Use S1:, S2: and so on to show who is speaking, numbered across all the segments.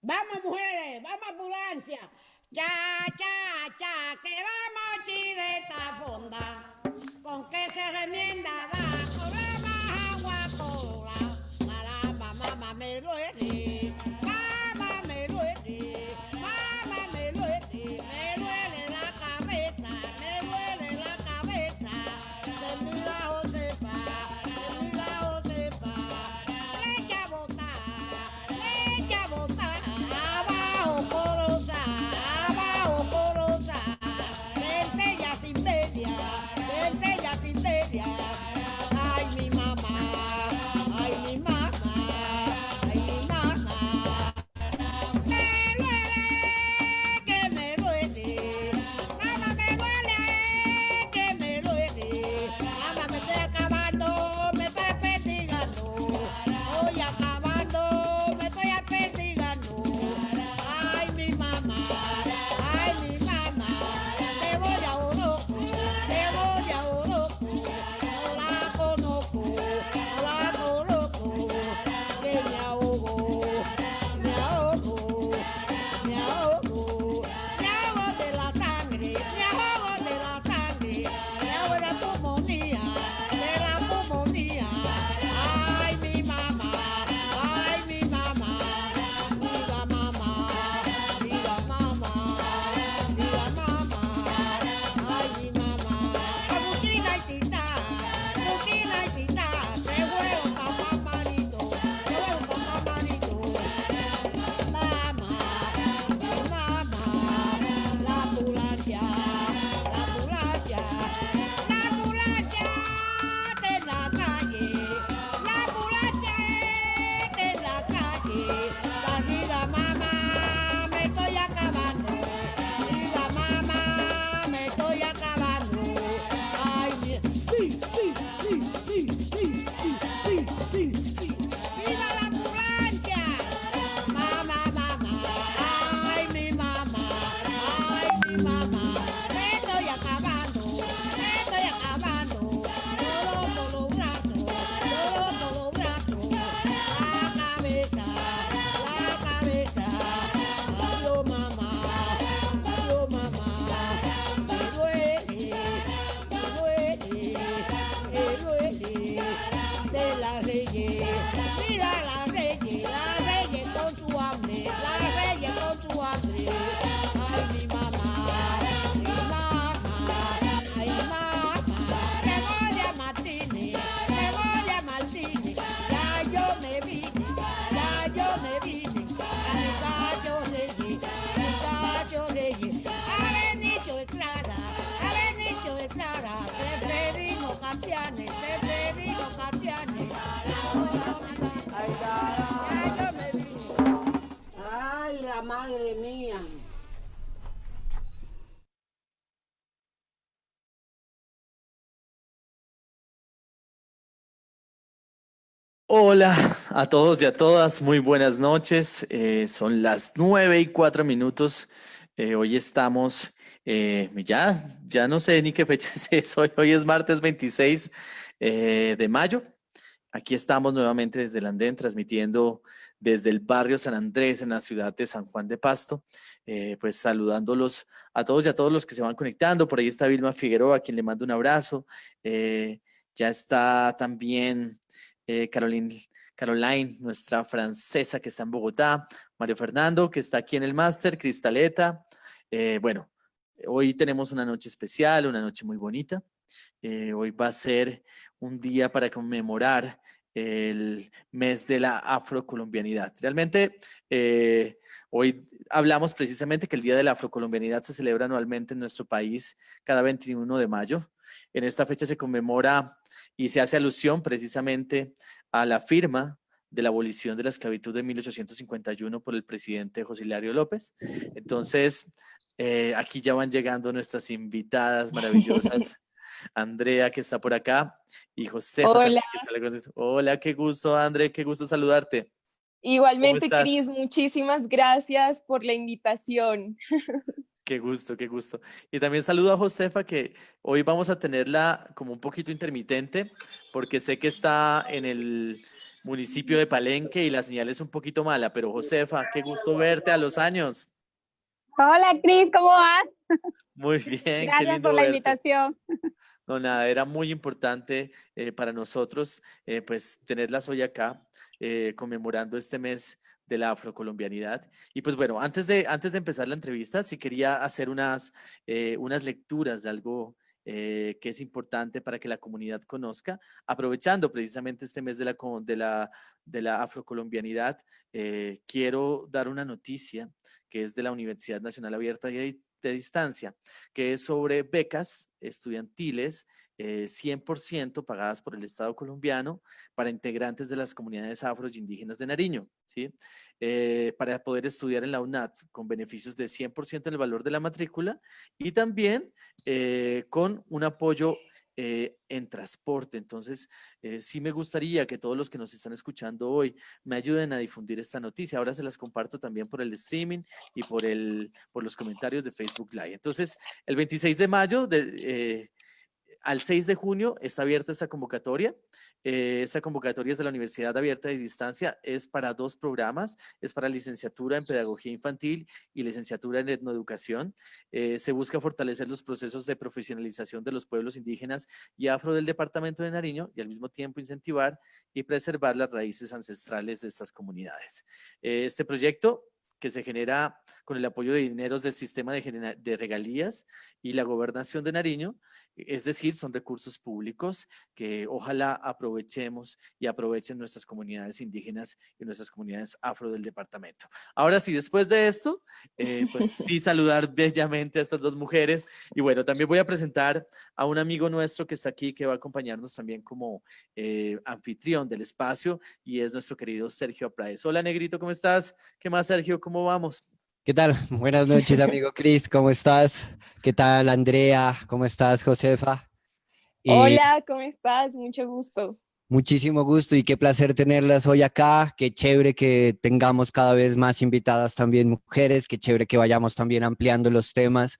S1: Vamos, mujeres, vamos, ambulancia. Cha, cha, cha, que vamos esta fonda. Con que se remienda da, cobra más agua cola. Maramba, mamá me duele, mamá me duele, mamá me duele la cabeza, me duele la cabeza. De mi lado sepa, de mi lado sepa. Le echa botar, le echa botar. Abajo corosa, abajo corosa. Vente ya sin media, vente ya sin media. Ay, mi mamá, ay, mi mamá, ay, mi mamá. Me duele, que me duele. Mamá, me duele, que me duele. Mamá, me estoy acabando, me estoy perdigando. Estoy acabando, me estoy perdigando. Ay, mi mamá, ay, mi mamá. Te voy a Oroco, te voy a Oroco. No la conozco, no la conozco. Que me ahogo, me ahogo, me ahogo, me ahogo de la sangre, me ahogo de la sangre, me ahogo de la pulmonía, de la pulmonía. Ay, mi mamá, ay, mi mamá, viva mamá, viva mamá, viva mamá, ay, mi mamá. Agustina y Tita, te juego papá marito, te juego papá marito. Mamá, mamá, la ambulancia, la ambulancia, la ambulancia de la calle, la ambulancia de la calle. Arriba mamá, me estoy acabando, arriba mamá, me estoy acabando. Ay, sí, sí, sí, sí, sí, sí, sí, sí, sí. ¡Viva la ambulancia! Mamá, mamá, ay, mi mamá, ay, mi mamá. Me estoy acabando, me estoy acabando. Todo por los brazos, todo por los brazos. La cabeza, la cabeza. Adiós, mamá, adiós, mamá. Me duele, me duele, me duele. De la reyes, mira la reyes con su hambre, la reyes con su hambre. Ay, mi mamá, ay, mamá, Gregoria Martínez, Gregoria Martínez. Ya yo me vine, ya yo me vine. A mi cacho reyes, mi cacho reyes. A Benito Estrada, a Benito Estrada. Severino Campianes, Severino Campianes. Ay, caramba. Ya yo me vine. Ay, la madre mía.
S2: Hola a todos y a todas, muy buenas noches. Son las 9:04. Hoy estamos, ya no sé ni qué fecha es hoy. Hoy es martes 26 de mayo. Aquí estamos nuevamente desde el andén, transmitiendo desde el barrio San Andrés en la ciudad de San Juan de Pasto, pues saludándolos a todos y a todos los que se van conectando. Por ahí está Vilma Figueroa, a quien le mando un abrazo. Ya está también Caroline, nuestra francesa que está en Bogotá, Mario Fernando, que está aquí en el máster, Cristaleta. Bueno, hoy tenemos una noche especial, una noche muy bonita. Hoy va a ser un día para conmemorar el mes de la afrocolombianidad. Realmente, hoy hablamos precisamente que el Día de la Afrocolombianidad se celebra anualmente en nuestro país cada 21 de mayo. En esta fecha se conmemora y se hace alusión precisamente a la firma de la abolición de la esclavitud de 1851 por el presidente José Hilario López. Entonces, aquí ya van llegando nuestras invitadas maravillosas. Andrea, que está por acá, y Josefa
S3: Hola,
S2: también, que está la. Hola, qué gusto, André, qué gusto saludarte. ¿Cómo
S3: igualmente
S2: estás?
S3: Cris, muchísimas gracias por la invitación.
S2: Qué gusto, qué gusto. Y también saludo a Josefa, que hoy vamos a tenerla como un poquito intermitente, porque sé que está municipio de Palenque y la señal es un poquito mala, pero Josefa, qué gusto verte a los años.
S4: Hola Cris, ¿cómo vas?
S2: Muy bien, qué
S4: Gracias por
S2: lindo
S4: la
S2: verte.
S4: invitación.
S2: No, nada, era muy importante para nosotros pues tenerlas hoy acá conmemorando este mes de la afrocolombianidad. Y pues bueno, antes de empezar la entrevista, sí quería hacer unas lecturas de algo que es importante para que la comunidad conozca, aprovechando precisamente este mes de la afrocolombianidad. Quiero dar una noticia que es de la Universidad Nacional Abierta de Distancia, que es sobre becas estudiantiles 100% pagadas por el Estado colombiano para integrantes de las comunidades afro y indígenas de Nariño, ¿sí? Para poder estudiar en la UNAT con beneficios de 100% en el valor de la matrícula y también con un apoyo en transporte. Entonces, sí me gustaría que todos los que nos están escuchando hoy me ayuden a difundir esta noticia. Ahora se las comparto también por el streaming y por los comentarios de Facebook Live. Entonces, el 26 de mayo al 6 de junio está abierta esta convocatoria. Esta convocatoria es de la Universidad Abierta de Distancia, es para dos programas, es para licenciatura en Pedagogía Infantil y licenciatura en Etnoeducación. Se busca fortalecer los procesos de profesionalización de los pueblos indígenas y afro del departamento de Nariño y al mismo tiempo incentivar y preservar las raíces ancestrales de estas comunidades. Este proyecto que se genera con el apoyo de dineros del sistema de regalías y la gobernación de Nariño, es decir, son recursos públicos que ojalá aprovechemos y aprovechen nuestras comunidades indígenas y nuestras comunidades afro del departamento. Ahora sí, después de esto, pues sí saludar bellamente a estas dos mujeres y bueno, también voy a presentar a un amigo nuestro que está aquí, que va a acompañarnos también como anfitrión del espacio y es nuestro querido Sergio Apraez. Hola Negrito, ¿cómo estás? ¿Qué más, Sergio? ¿Cómo vamos?
S5: ¿Qué tal? Buenas noches, amigo Cris, ¿cómo estás? ¿Qué tal, Andrea? ¿Cómo estás, Josefa?
S3: Hola, ¿cómo estás? Mucho gusto.
S5: Muchísimo gusto y qué placer tenerlas hoy acá. Qué chévere que tengamos cada vez más invitadas también mujeres, qué chévere que vayamos también ampliando los temas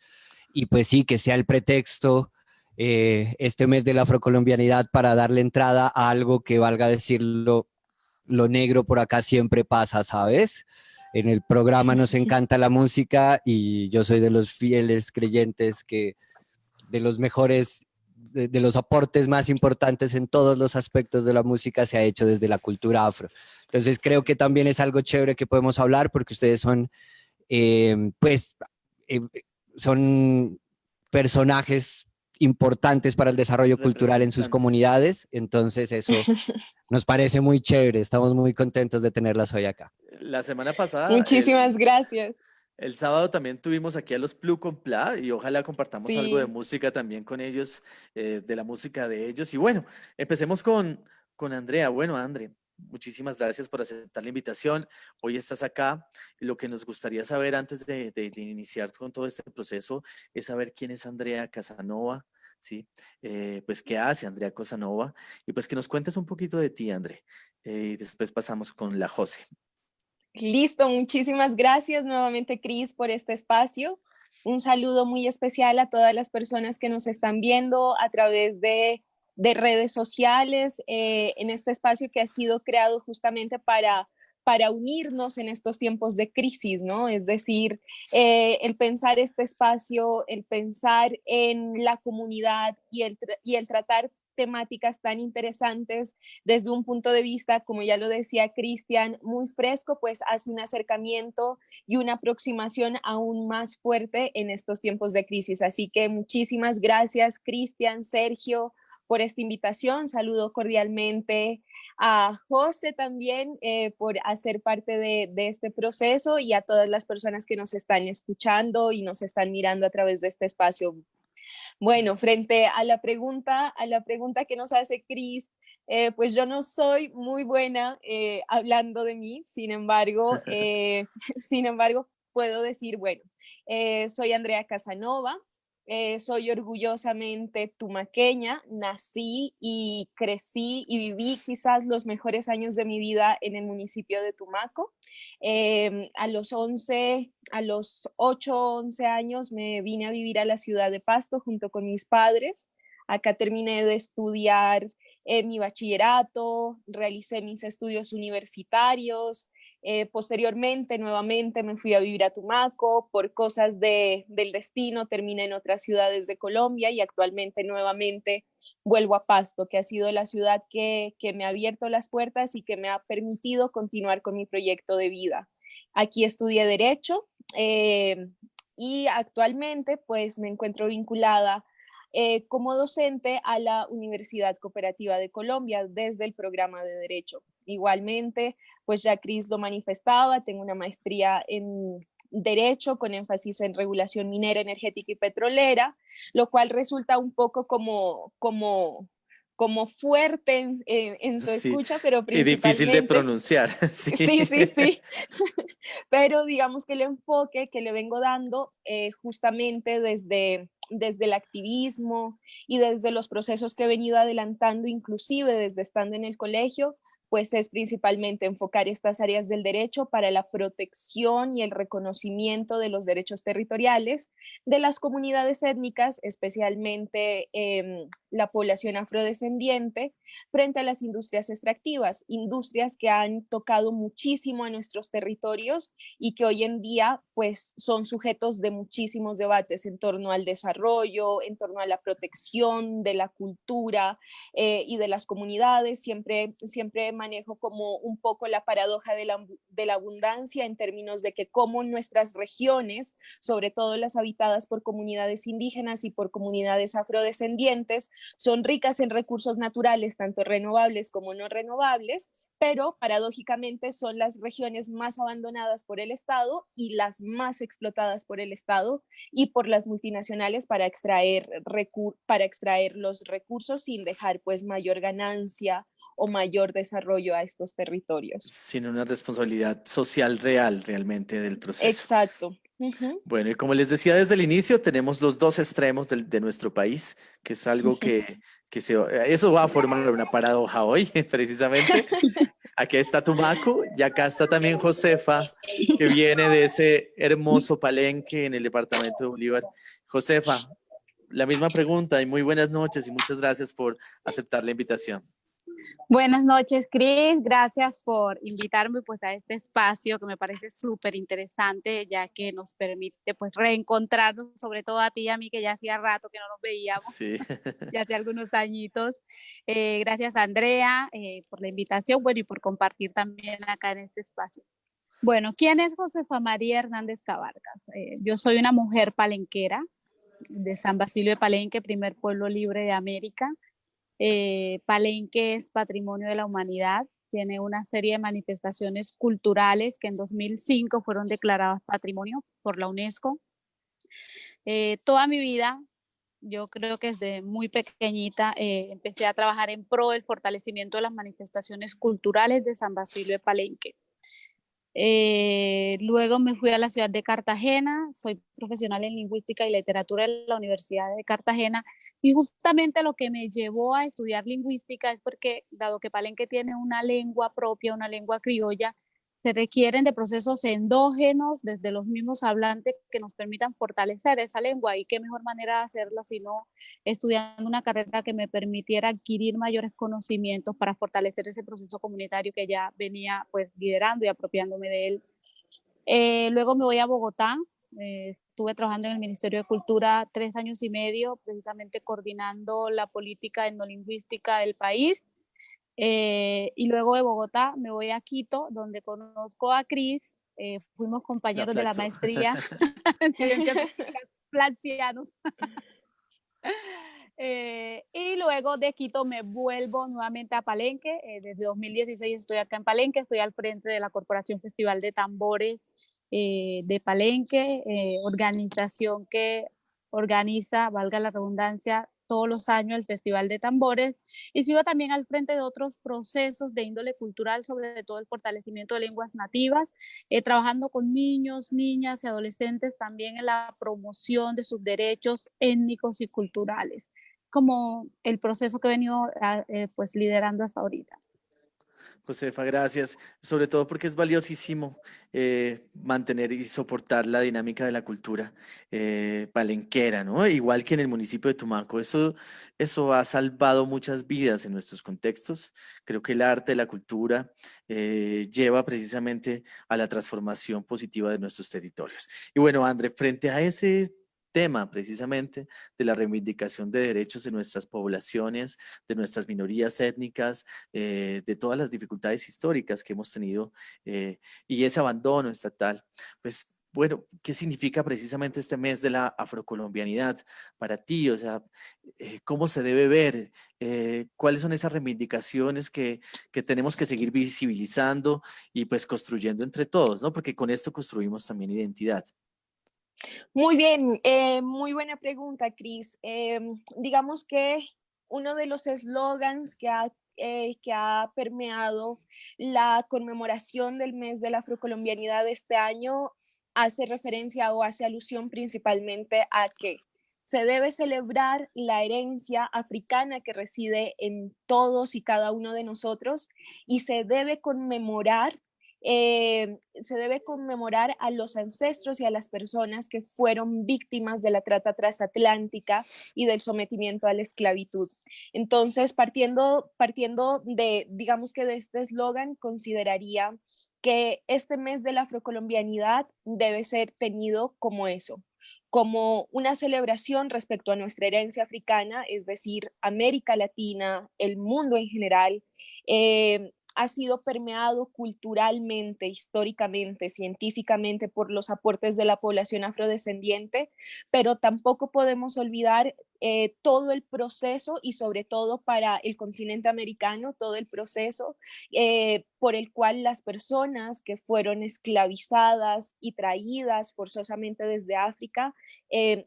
S5: y pues sí, que sea el pretexto este mes de la afrocolombianidad para darle entrada a algo que valga decirlo, lo negro por acá siempre pasa, ¿sabes? En el programa nos encanta la música y yo soy de los fieles creyentes que de los mejores, de los aportes más importantes en todos los aspectos de la música se ha hecho desde la cultura afro. Entonces creo que también es algo chévere que podemos hablar porque ustedes son, pues, eh, son personajes importantes para el desarrollo cultural en sus
S2: Representantes.
S5: comunidades. Entonces eso nos parece muy chévere. Estamos muy contentos de tenerlas hoy acá.
S2: La semana pasada,
S3: Muchísimas gracias.
S2: el sábado también tuvimos aquí a los Plu con Pla y ojalá compartamos algo de
S3: Sí.
S2: música también con ellos, de la música de ellos. Y bueno, empecemos con Andrea. Bueno, André, muchísimas gracias por aceptar la invitación. Hoy estás acá. Y lo que nos gustaría saber antes de iniciar con todo este proceso es saber quién es Andrea Casanova, ¿sí? Pues qué hace Andrea Casanova y pues que nos cuentes un poquito de ti, André. Y después pasamos con la José.
S3: Listo, muchísimas gracias nuevamente, Cris, por este espacio. Un saludo muy especial a todas las personas que nos están viendo a través de redes sociales, en este espacio que ha sido creado justamente para unirnos en estos tiempos de crisis, ¿no? Es decir, el pensar este espacio, el pensar en la comunidad y el tratar temáticas tan interesantes desde un punto de vista, como ya lo decía Cristian, muy fresco, pues hace un acercamiento y una aproximación aún más fuerte en estos tiempos de crisis. Así que muchísimas gracias, Cristian, Sergio, por esta invitación. Saludo cordialmente a José también por hacer parte de este proceso y a todas las personas que nos están escuchando y nos están mirando a través de este espacio. Bueno, frente a la pregunta que nos hace Cris, pues yo no soy muy buena hablando de mí, sin embargo, puedo decir, bueno, soy Andrea Casanova, soy orgullosamente tumaqueña, nací y crecí y viví quizás los mejores años de mi vida en el municipio de Tumaco. A los 8, 11 años me vine a vivir a la ciudad de Pasto junto con mis padres. Acá terminé de estudiar mi bachillerato, realicé mis estudios universitarios. Posteriormente, nuevamente me fui a vivir a Tumaco. Por cosas del destino, terminé en otras ciudades de Colombia y actualmente nuevamente vuelvo a Pasto, que ha sido la ciudad que me ha abierto las puertas y que me ha permitido continuar con mi proyecto de vida. Aquí estudié Derecho y actualmente pues me encuentro vinculada como docente a la Universidad Cooperativa de Colombia desde el programa de Derecho. Igualmente, pues ya Cris lo manifestaba, tengo una maestría en Derecho con énfasis en regulación minera, energética y petrolera, lo cual resulta un poco como fuerte en su
S2: Sí,
S3: escucha, pero
S2: y difícil de
S3: principalmente
S2: pronunciar, sí.
S3: sí, sí, sí. Pero digamos que el enfoque que le vengo dando justamente desde el activismo y desde los procesos que he venido adelantando, inclusive desde estando en el colegio, pues es principalmente enfocar estas áreas del derecho para la protección y el reconocimiento de los derechos territoriales de las comunidades étnicas, especialmente la población afrodescendiente, frente a las industrias extractivas, industrias que han tocado muchísimo a nuestros territorios y que hoy en día pues son sujetos de muchísimos debates en torno al desarrollo, en torno a la protección de la cultura y de las comunidades. Siempre manejo como un poco la paradoja de la abundancia en términos de que como nuestras regiones, sobre todo las habitadas por comunidades indígenas y por comunidades afrodescendientes, son ricas en recursos naturales, tanto renovables como no renovables, pero paradójicamente son las regiones más abandonadas por el Estado y las más explotadas por el Estado y por las multinacionales para extraer los recursos sin dejar pues mayor ganancia o mayor desarrollo a estos territorios.
S2: Sin una responsabilidad social real realmente del proceso.
S3: Exacto. Uh-huh.
S2: Bueno, y como les decía desde el inicio, tenemos los dos extremos de nuestro país, que es algo eso va a formar una paradoja hoy, precisamente. Aquí está Tumaco y acá está también Josefa, que viene de ese hermoso Palenque en el departamento de Bolívar. Josefa, la misma pregunta y muy buenas noches y muchas gracias por aceptar la invitación.
S4: Buenas noches, Cris. Gracias por invitarme pues a este espacio que me parece súper interesante, ya que nos permite pues reencontrarnos, sobre todo a ti y a mí, que ya hacía rato que no nos veíamos,
S2: Sí.
S4: ya hace algunos añitos. Gracias, Andrea, por la invitación, bueno, y por compartir también acá en este espacio. Bueno, ¿quién es Josefa María Hernández Cabarcas? Yo soy una mujer palenquera de San Basilio de Palenque, primer pueblo libre de América. Palenque es patrimonio de la humanidad, tiene una serie de manifestaciones culturales que en 2005 fueron declaradas patrimonio por la UNESCO. Toda mi vida, yo creo que desde muy pequeñita, empecé a trabajar en pro del fortalecimiento de las manifestaciones culturales de San Basilio de Palenque. Luego me fui a la ciudad de Cartagena, soy profesional en lingüística y literatura en la Universidad de Cartagena y justamente lo que me llevó a estudiar lingüística es porque dado que Palenque tiene una lengua propia, una lengua criolla, se requieren de procesos endógenos desde los mismos hablantes que nos permitan fortalecer esa lengua y qué mejor manera de hacerlo sino estudiando una carrera que me permitiera adquirir mayores conocimientos para fortalecer ese proceso comunitario que ya venía pues liderando y apropiándome de él. Luego me voy a Bogotá, estuve trabajando en el Ministerio de Cultura 3 años y medio, precisamente coordinando la política etnolingüística del país. Y luego de Bogotá me voy a Quito, donde conozco a Cris, fuimos compañeros de la maestría en ciencias flaxianos. Y luego de Quito me vuelvo nuevamente a Palenque. Desde 2016 estoy acá en Palenque, estoy al frente de la Corporación Festival de Tambores de Palenque, organización que organiza, valga la redundancia, todos los años el Festival de Tambores, y sigo también al frente de otros procesos de índole cultural, sobre todo el fortalecimiento de lenguas nativas, trabajando con niños, niñas y adolescentes también en la promoción de sus derechos étnicos y culturales, como el proceso que he venido pues liderando hasta ahorita.
S2: Josefa, gracias. Sobre todo porque es valiosísimo mantener y soportar la dinámica de la cultura palenquera, ¿no? Igual que en el municipio de Tumaco. Eso ha salvado muchas vidas en nuestros contextos. Creo que el arte, la cultura lleva precisamente a la transformación positiva de nuestros territorios. Y bueno, André, frente a ese tema precisamente de la reivindicación de derechos de nuestras poblaciones, de nuestras minorías étnicas, de todas las dificultades históricas que hemos tenido y ese abandono estatal, pues bueno, ¿qué significa precisamente este mes de la afrocolombianidad para ti? O sea, ¿cómo se debe ver? ¿Cuáles son esas reivindicaciones que tenemos que seguir visibilizando y pues construyendo entre todos, ¿no? Porque con esto construimos también identidad.
S3: Muy bien, muy buena pregunta, Cris. Digamos que uno de los eslogans que ha permeado la conmemoración del mes de la afrocolombianidad de este año hace referencia o hace alusión principalmente a que se debe celebrar la herencia africana que reside en todos y cada uno de nosotros y se debe conmemorar a los ancestros y a las personas que fueron víctimas de la trata transatlántica y del sometimiento a la esclavitud. Entonces, partiendo de, digamos que de este eslogan, consideraría que este mes de la afrocolombianidad debe ser tenido como eso, como una celebración respecto a nuestra herencia africana, es decir, América Latina, el mundo en general, ha sido permeado culturalmente, históricamente, científicamente por los aportes de la población afrodescendiente, pero tampoco podemos olvidar todo el proceso y sobre todo para el continente americano, todo el proceso por el cual las personas que fueron esclavizadas y traídas forzosamente desde África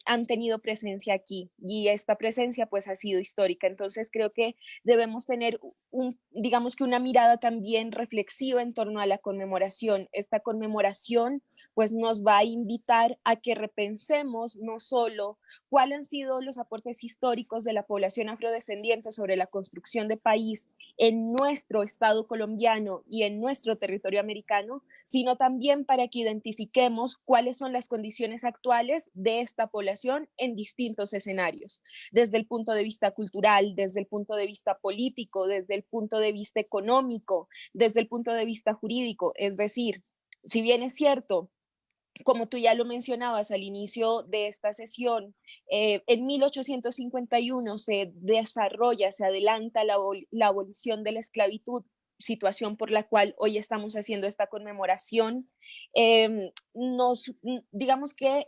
S3: han tenido presencia aquí y esta presencia pues ha sido histórica. Entonces creo que debemos tener digamos que una mirada también reflexiva en torno a la conmemoración. Esta conmemoración pues nos va a invitar a que repensemos no solo cuáles han sido los aportes históricos de la población afrodescendiente sobre la construcción de país en nuestro estado colombiano y en nuestro territorio americano, sino también para que identifiquemos cuáles son las condiciones actuales de esta población en distintos escenarios, desde el punto de vista cultural, desde el punto de vista político, desde el punto de vista económico, desde el punto de vista jurídico. Es decir, si bien es cierto, como tú ya lo mencionabas al inicio de esta sesión, en 1851 se adelanta la abolición de la esclavitud, situación por la cual hoy estamos haciendo esta conmemoración. Digamos que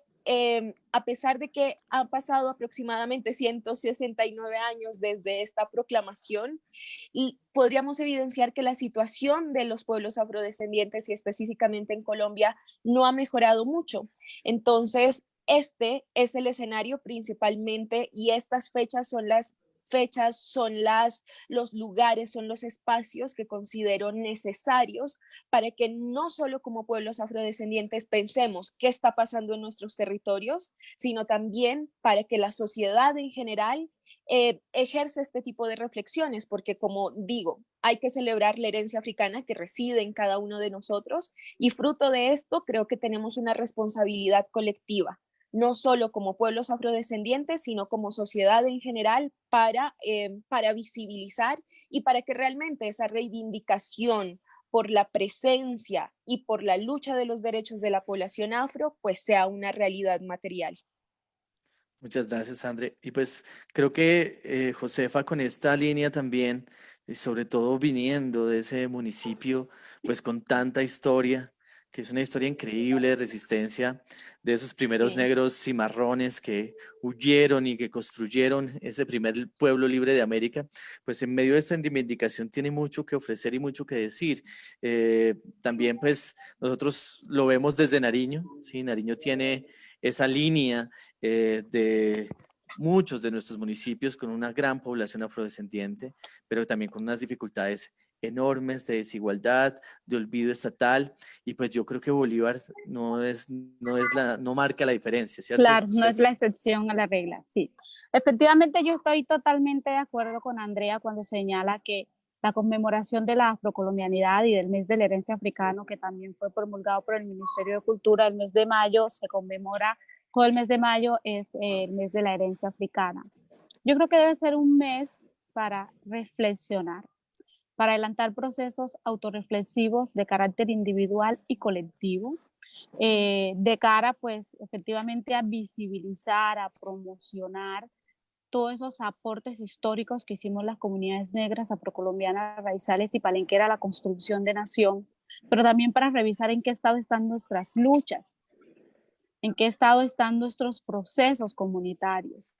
S3: a pesar de que han pasado aproximadamente 169 años desde esta proclamación, y podríamos evidenciar que la situación de los pueblos afrodescendientes y específicamente en Colombia no ha mejorado mucho. Entonces, este es el escenario principalmente y estas fechas son los lugares, son los espacios que considero necesarios para que no solo como pueblos afrodescendientes pensemos qué está pasando en nuestros territorios, sino también para que la sociedad en general ejerce este tipo de reflexiones, porque como digo, hay que celebrar la herencia africana que reside en cada uno de nosotros y fruto de esto creo que tenemos una responsabilidad colectiva, no solo como pueblos afrodescendientes, sino como sociedad en general para visibilizar y para que realmente esa reivindicación por la presencia y por la lucha de los derechos de la población afro, pues sea una realidad material.
S2: Muchas gracias, André. Y pues creo que Josefa con esta línea también, y sobre todo viniendo de ese municipio, pues con tanta historia, que es una historia increíble de resistencia de esos primeros
S3: Sí.
S2: negros cimarrones que huyeron y que construyeron ese primer pueblo libre de América, pues en medio de esta reivindicación tiene mucho que ofrecer y mucho que decir. También pues nosotros lo vemos desde Nariño, ¿sí? Nariño tiene esa línea de muchos de nuestros municipios con una gran población afrodescendiente, pero también con unas dificultades enormes de desigualdad, de olvido estatal, y pues yo creo que Bolívar no marca la diferencia, ¿cierto,
S4: Claro, no es
S2: Josefa?
S4: la excepción a la regla, sí. Efectivamente, yo estoy totalmente de acuerdo con Andrea cuando señala que La conmemoración de la afrocolombianidad y del mes de la herencia africana, que también fue promulgado por el Ministerio de Cultura, el mes de mayo se conmemora, todo el mes de mayo es el mes de la herencia africana. Yo creo que debe ser un mes para reflexionar, para adelantar procesos autorreflexivos de carácter individual y colectivo, de cara pues efectivamente a visibilizar, a promocionar todos esos aportes históricos que hicimos las comunidades negras, afrocolombianas, raizales y palenqueras a la construcción de nación, pero también para revisar en qué estado están nuestras luchas, en qué estado están nuestros procesos comunitarios,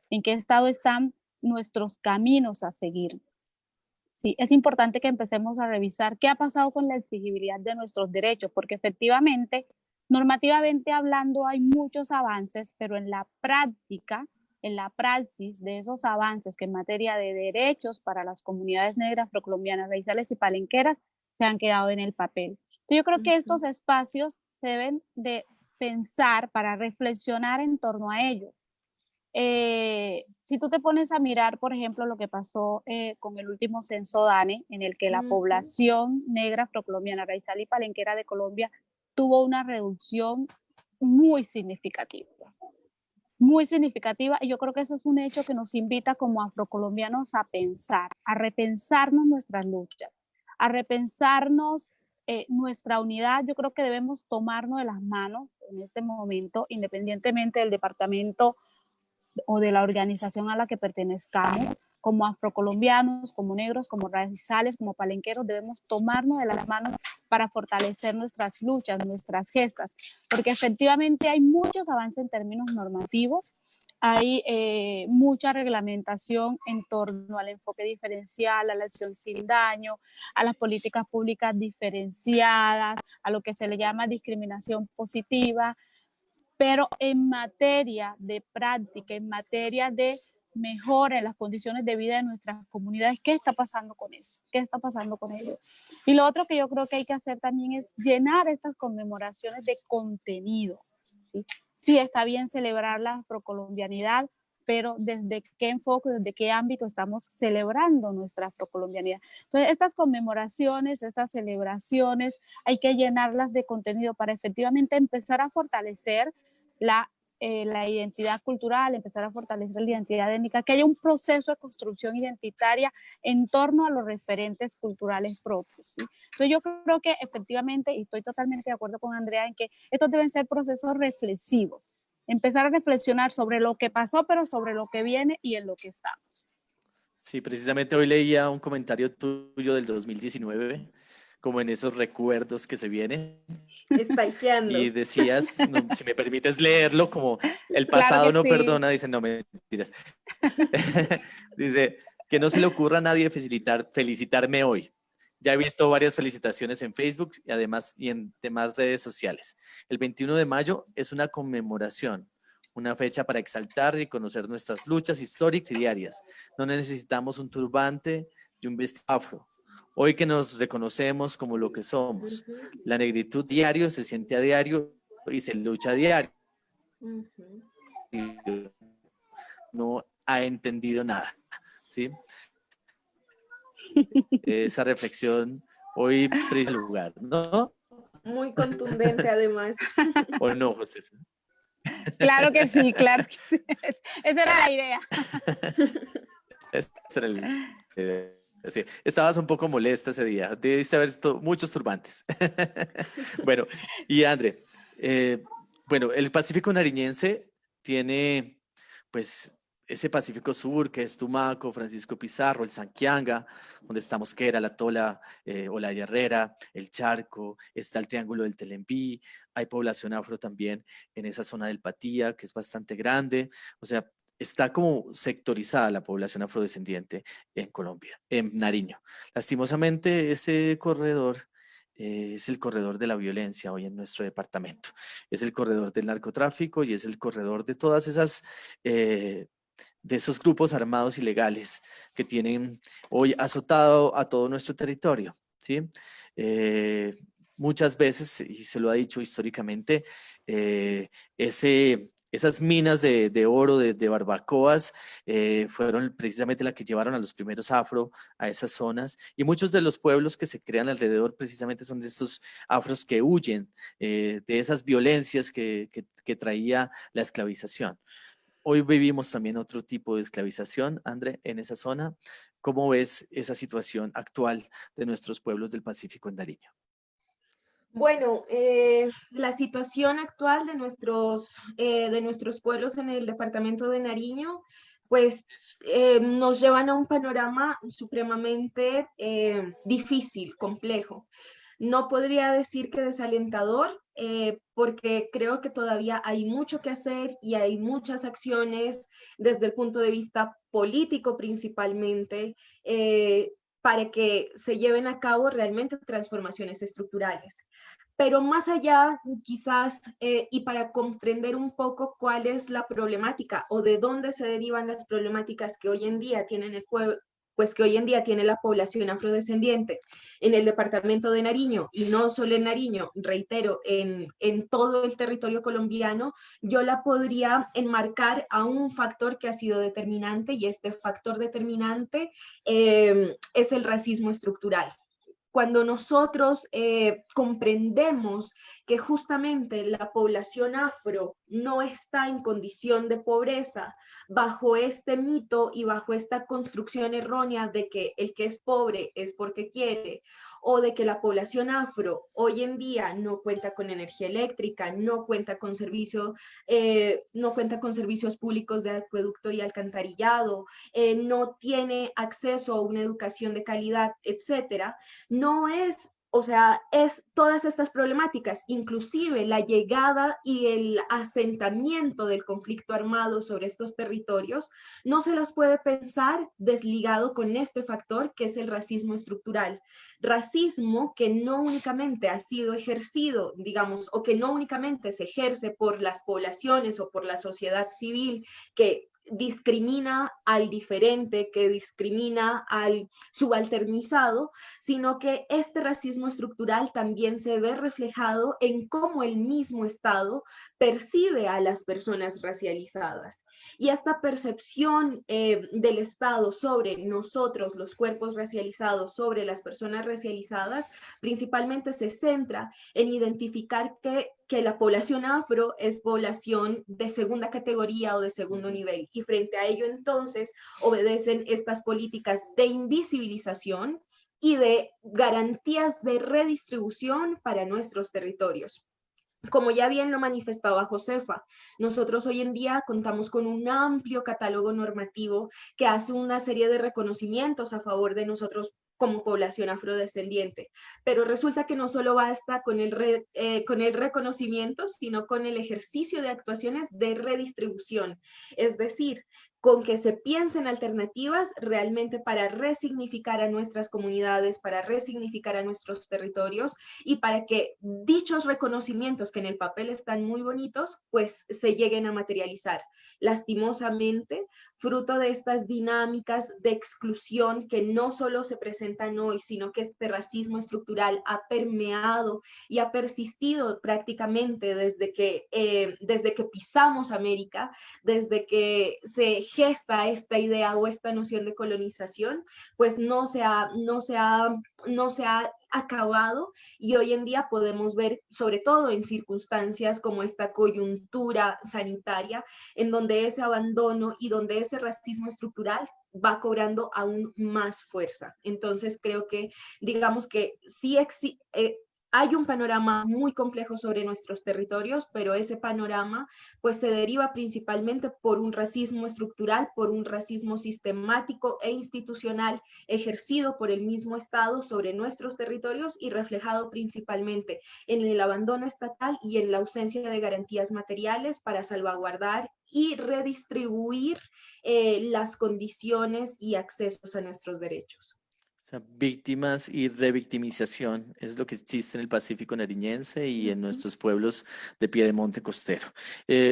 S4: en qué estado están nuestros caminos a seguir. Sí, es importante que empecemos a revisar qué ha pasado con la exigibilidad de nuestros derechos, porque efectivamente, normativamente hablando, hay muchos avances, pero en la práctica, en la praxis de esos avances que en materia de derechos para las comunidades negras, afrocolombianas, raizales y palenqueras se han quedado en el papel. Entonces, yo creo que estos espacios se deben de pensar para reflexionar en torno a ello. Si tú te pones a mirar, por ejemplo, lo que pasó con el último censo DANE, en el que la población negra, afrocolombiana, raizal y palenquera de Colombia tuvo una reducción muy significativa, y yo creo que eso es un hecho que nos invita como afrocolombianos a pensar, a repensarnos nuestras luchas, a repensarnos nuestra unidad. Yo creo que debemos tomarnos de las manos en este momento, independientemente del departamento o de la organización a la que pertenezcamos, como afrocolombianos, como negros, como raizales, como palenqueros, debemos tomarnos de las manos para fortalecer nuestras luchas, nuestras gestas, porque efectivamente hay muchos avances en términos normativos, hay mucha reglamentación en torno al enfoque diferencial, a la acción sin daño, a las políticas públicas diferenciadas, a lo que se le llama discriminación positiva, pero en materia de práctica, en materia de mejora en las condiciones de vida de nuestras comunidades, ¿qué está pasando con eso? ¿Qué está pasando con ello? Y lo otro que yo creo que hay que hacer también es llenar estas conmemoraciones de contenido. Sí, sí, está bien celebrar la afrocolombianidad, pero ¿desde qué enfoque, desde qué ámbito estamos celebrando nuestra afrocolombianidad? Entonces, estas conmemoraciones, estas celebraciones, hay que llenarlas de contenido para efectivamente empezar a fortalecer la identidad cultural, empezar a fortalecer la identidad étnica, que haya un proceso de construcción identitaria en torno a los referentes culturales propios. ¿Sí? Entonces yo creo que efectivamente, y estoy totalmente de acuerdo con Andrea, en que estos deben ser procesos reflexivos, empezar a reflexionar sobre lo que pasó, pero sobre lo que viene y en lo que estamos.
S2: Sí, precisamente hoy leía un comentario tuyo del 2019, como en esos recuerdos que se vienen.
S6: Stalkeando.
S2: Y decías, no, si me permites leerlo, como el
S4: Claro
S2: pasado
S4: que
S2: no
S4: sí.
S2: perdona, dice, no, mentiras. Dice, que no se le ocurra a nadie felicitarme hoy. Ya he visto varias felicitaciones en Facebook y además y en demás redes sociales. El 21 de mayo es una conmemoración, una fecha para exaltar y conocer nuestras luchas históricas y diarias. No necesitamos un turbante y un vestido afro. Hoy que nos reconocemos como lo que somos, la negritud diario se siente a diario y se lucha a diario. No ha entendido nada, ¿sí? Esa reflexión hoy precisa el lugar, ¿no?
S6: Muy contundente además.
S2: ¿O no, José?
S4: Claro que sí, claro que sí. Esa era la idea.
S2: Ese era sí. Estabas un poco molesta ese día. Debiste haber visto muchos turbantes. Bueno, y André, bueno, el Pacífico Nariñense tiene, pues, ese Pacífico Sur, que es Tumaco, Francisco Pizarro, el Sanquianga, donde está Mosquera, La Tola, Olaya Herrera, el Charco, está el Triángulo del Telempí, hay población afro también en esa zona del Patía, que es bastante grande, o sea, está como sectorizada la población afrodescendiente en Colombia, en Nariño. Lastimosamente, ese corredor es el corredor de la violencia hoy en nuestro departamento. Es el corredor del narcotráfico y es el corredor de todas esas, de esos grupos armados ilegales que tienen hoy azotado a todo nuestro territorio, ¿sí? Muchas veces, y se lo ha dicho históricamente, ese esas minas de oro, de barbacoas, fueron precisamente las que llevaron a los primeros afro a esas zonas, y muchos de los pueblos que se crean alrededor precisamente son de estos afros que huyen de esas violencias que traía la esclavización. Hoy vivimos también otro tipo de esclavización, André, en esa zona. ¿Cómo ves esa situación actual de nuestros pueblos del Pacífico en Nariño?
S6: Bueno, la situación actual de nuestros pueblos en el departamento de Nariño, pues nos llevan a un panorama supremamente difícil, complejo. No podría decir que desalentador, porque creo que todavía hay mucho que hacer y hay muchas acciones desde el punto de vista político principalmente, para que se lleven a cabo realmente transformaciones estructurales. Pero más allá, quizás, y para comprender un poco cuál es la problemática o de dónde se derivan las problemáticas que hoy en día tienen el pueblo, pues que hoy en día tiene la población afrodescendiente en el departamento de Nariño, y no solo en Nariño, reitero, en todo el territorio colombiano, yo la podría enmarcar a un factor que ha sido determinante, y este factor determinante es el racismo estructural. Cuando nosotros comprendemos que justamente la población afro no está en condición de pobreza, bajo este mito y bajo esta construcción errónea de que el que es pobre es porque quiere, o de que la población afro hoy en día no cuenta con energía eléctrica, no cuenta con servicios públicos de acueducto y alcantarillado, no tiene acceso a una educación de calidad, etcétera, no es, o sea, es todas estas problemáticas, inclusive la llegada y el asentamiento del conflicto armado sobre estos territorios, no se las puede pensar desligado con este factor que es el racismo estructural. Racismo que no únicamente ha sido ejercido, digamos, o que no únicamente se ejerce por las poblaciones o por la sociedad civil que discrimina al diferente, que discrimina al subalternizado, sino que este racismo estructural también se ve reflejado en cómo el mismo Estado percibe a las personas racializadas. Y esta percepción del Estado sobre nosotros, los cuerpos racializados, sobre las personas racializadas, principalmente se centra en identificar que la población afro es población de segunda categoría o de segundo nivel, y frente a ello entonces obedecen estas políticas de invisibilización y de garantías de redistribución para nuestros territorios. Como ya bien lo manifestaba Josefa, nosotros hoy en día contamos con un amplio catálogo normativo que hace una serie de reconocimientos a favor de nosotros como población afrodescendiente, pero resulta que no solo basta con el reconocimiento, sino con el ejercicio de actuaciones de redistribución, es decir, con que se piensen alternativas realmente para resignificar a nuestras comunidades, para resignificar a nuestros territorios, y para que dichos reconocimientos que en el papel están muy bonitos, pues se lleguen a materializar. Lastimosamente, fruto de estas dinámicas de exclusión que no solo se presentan hoy, sino que este racismo estructural ha permeado y ha persistido prácticamente desde que pisamos América, desde que se gesta esta idea o esta noción de colonización, pues no se ha acabado, y hoy en día podemos ver, sobre todo en circunstancias como esta coyuntura sanitaria, en donde ese abandono y donde ese racismo estructural va cobrando aún más fuerza. Entonces creo que, digamos que sí hay un panorama muy complejo sobre nuestros territorios, pero ese panorama pues se deriva principalmente por un racismo estructural, por un racismo sistemático e institucional ejercido por el mismo Estado sobre nuestros territorios, y reflejado principalmente en el abandono estatal y en la ausencia de garantías materiales para salvaguardar y redistribuir las condiciones y accesos a nuestros derechos.
S2: Víctimas y revictimización es lo que existe en el Pacífico nariñense y en nuestros pueblos de piedemonte costero.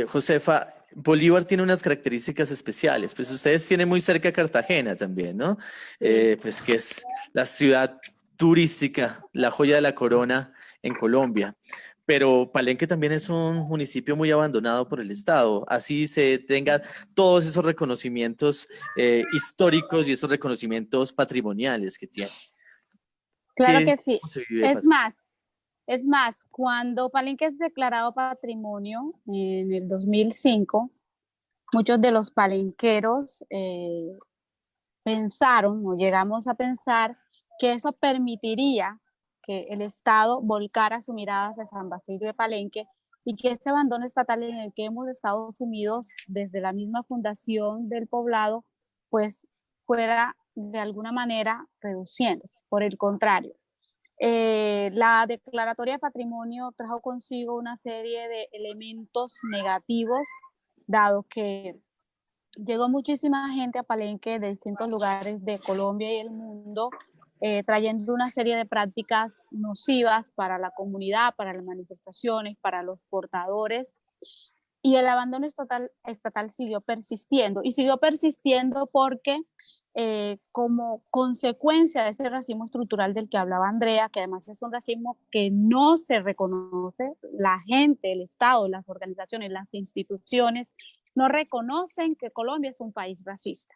S2: Josefa, Bolívar tiene unas características especiales, pues ustedes tienen muy cerca Cartagena también, ¿no? Pues que es la ciudad turística, la joya de la corona en Colombia. pero Palenque también es un municipio muy abandonado por el Estado. Así se tenga todos esos reconocimientos históricos y esos reconocimientos patrimoniales que tiene.
S4: Claro que sí.
S2: ¿Cómo se vive,
S4: Es más, es más, cuando Palenque es declarado patrimonio en el 2005, muchos de los palenqueros pensaron o llegamos a pensar que eso permitiría que el Estado volcara su mirada hacia San Basilio de Palenque y que ese abandono estatal en el que hemos estado sumidos desde la misma fundación del poblado, pues fuera de alguna manera reduciéndose. Por el contrario, la declaratoria de patrimonio trajo consigo una serie de elementos negativos, dado que llegó muchísima gente a Palenque de distintos lugares de Colombia y el mundo, trayendo una serie de prácticas nocivas para la comunidad, para las manifestaciones, para los portadores. Y el abandono estatal siguió persistiendo. Y siguió persistiendo porque como consecuencia de ese racismo estructural del que hablaba Andrea, que además es un racismo que no se reconoce, la gente, el Estado, las organizaciones, las instituciones, no reconocen que Colombia es un país racista,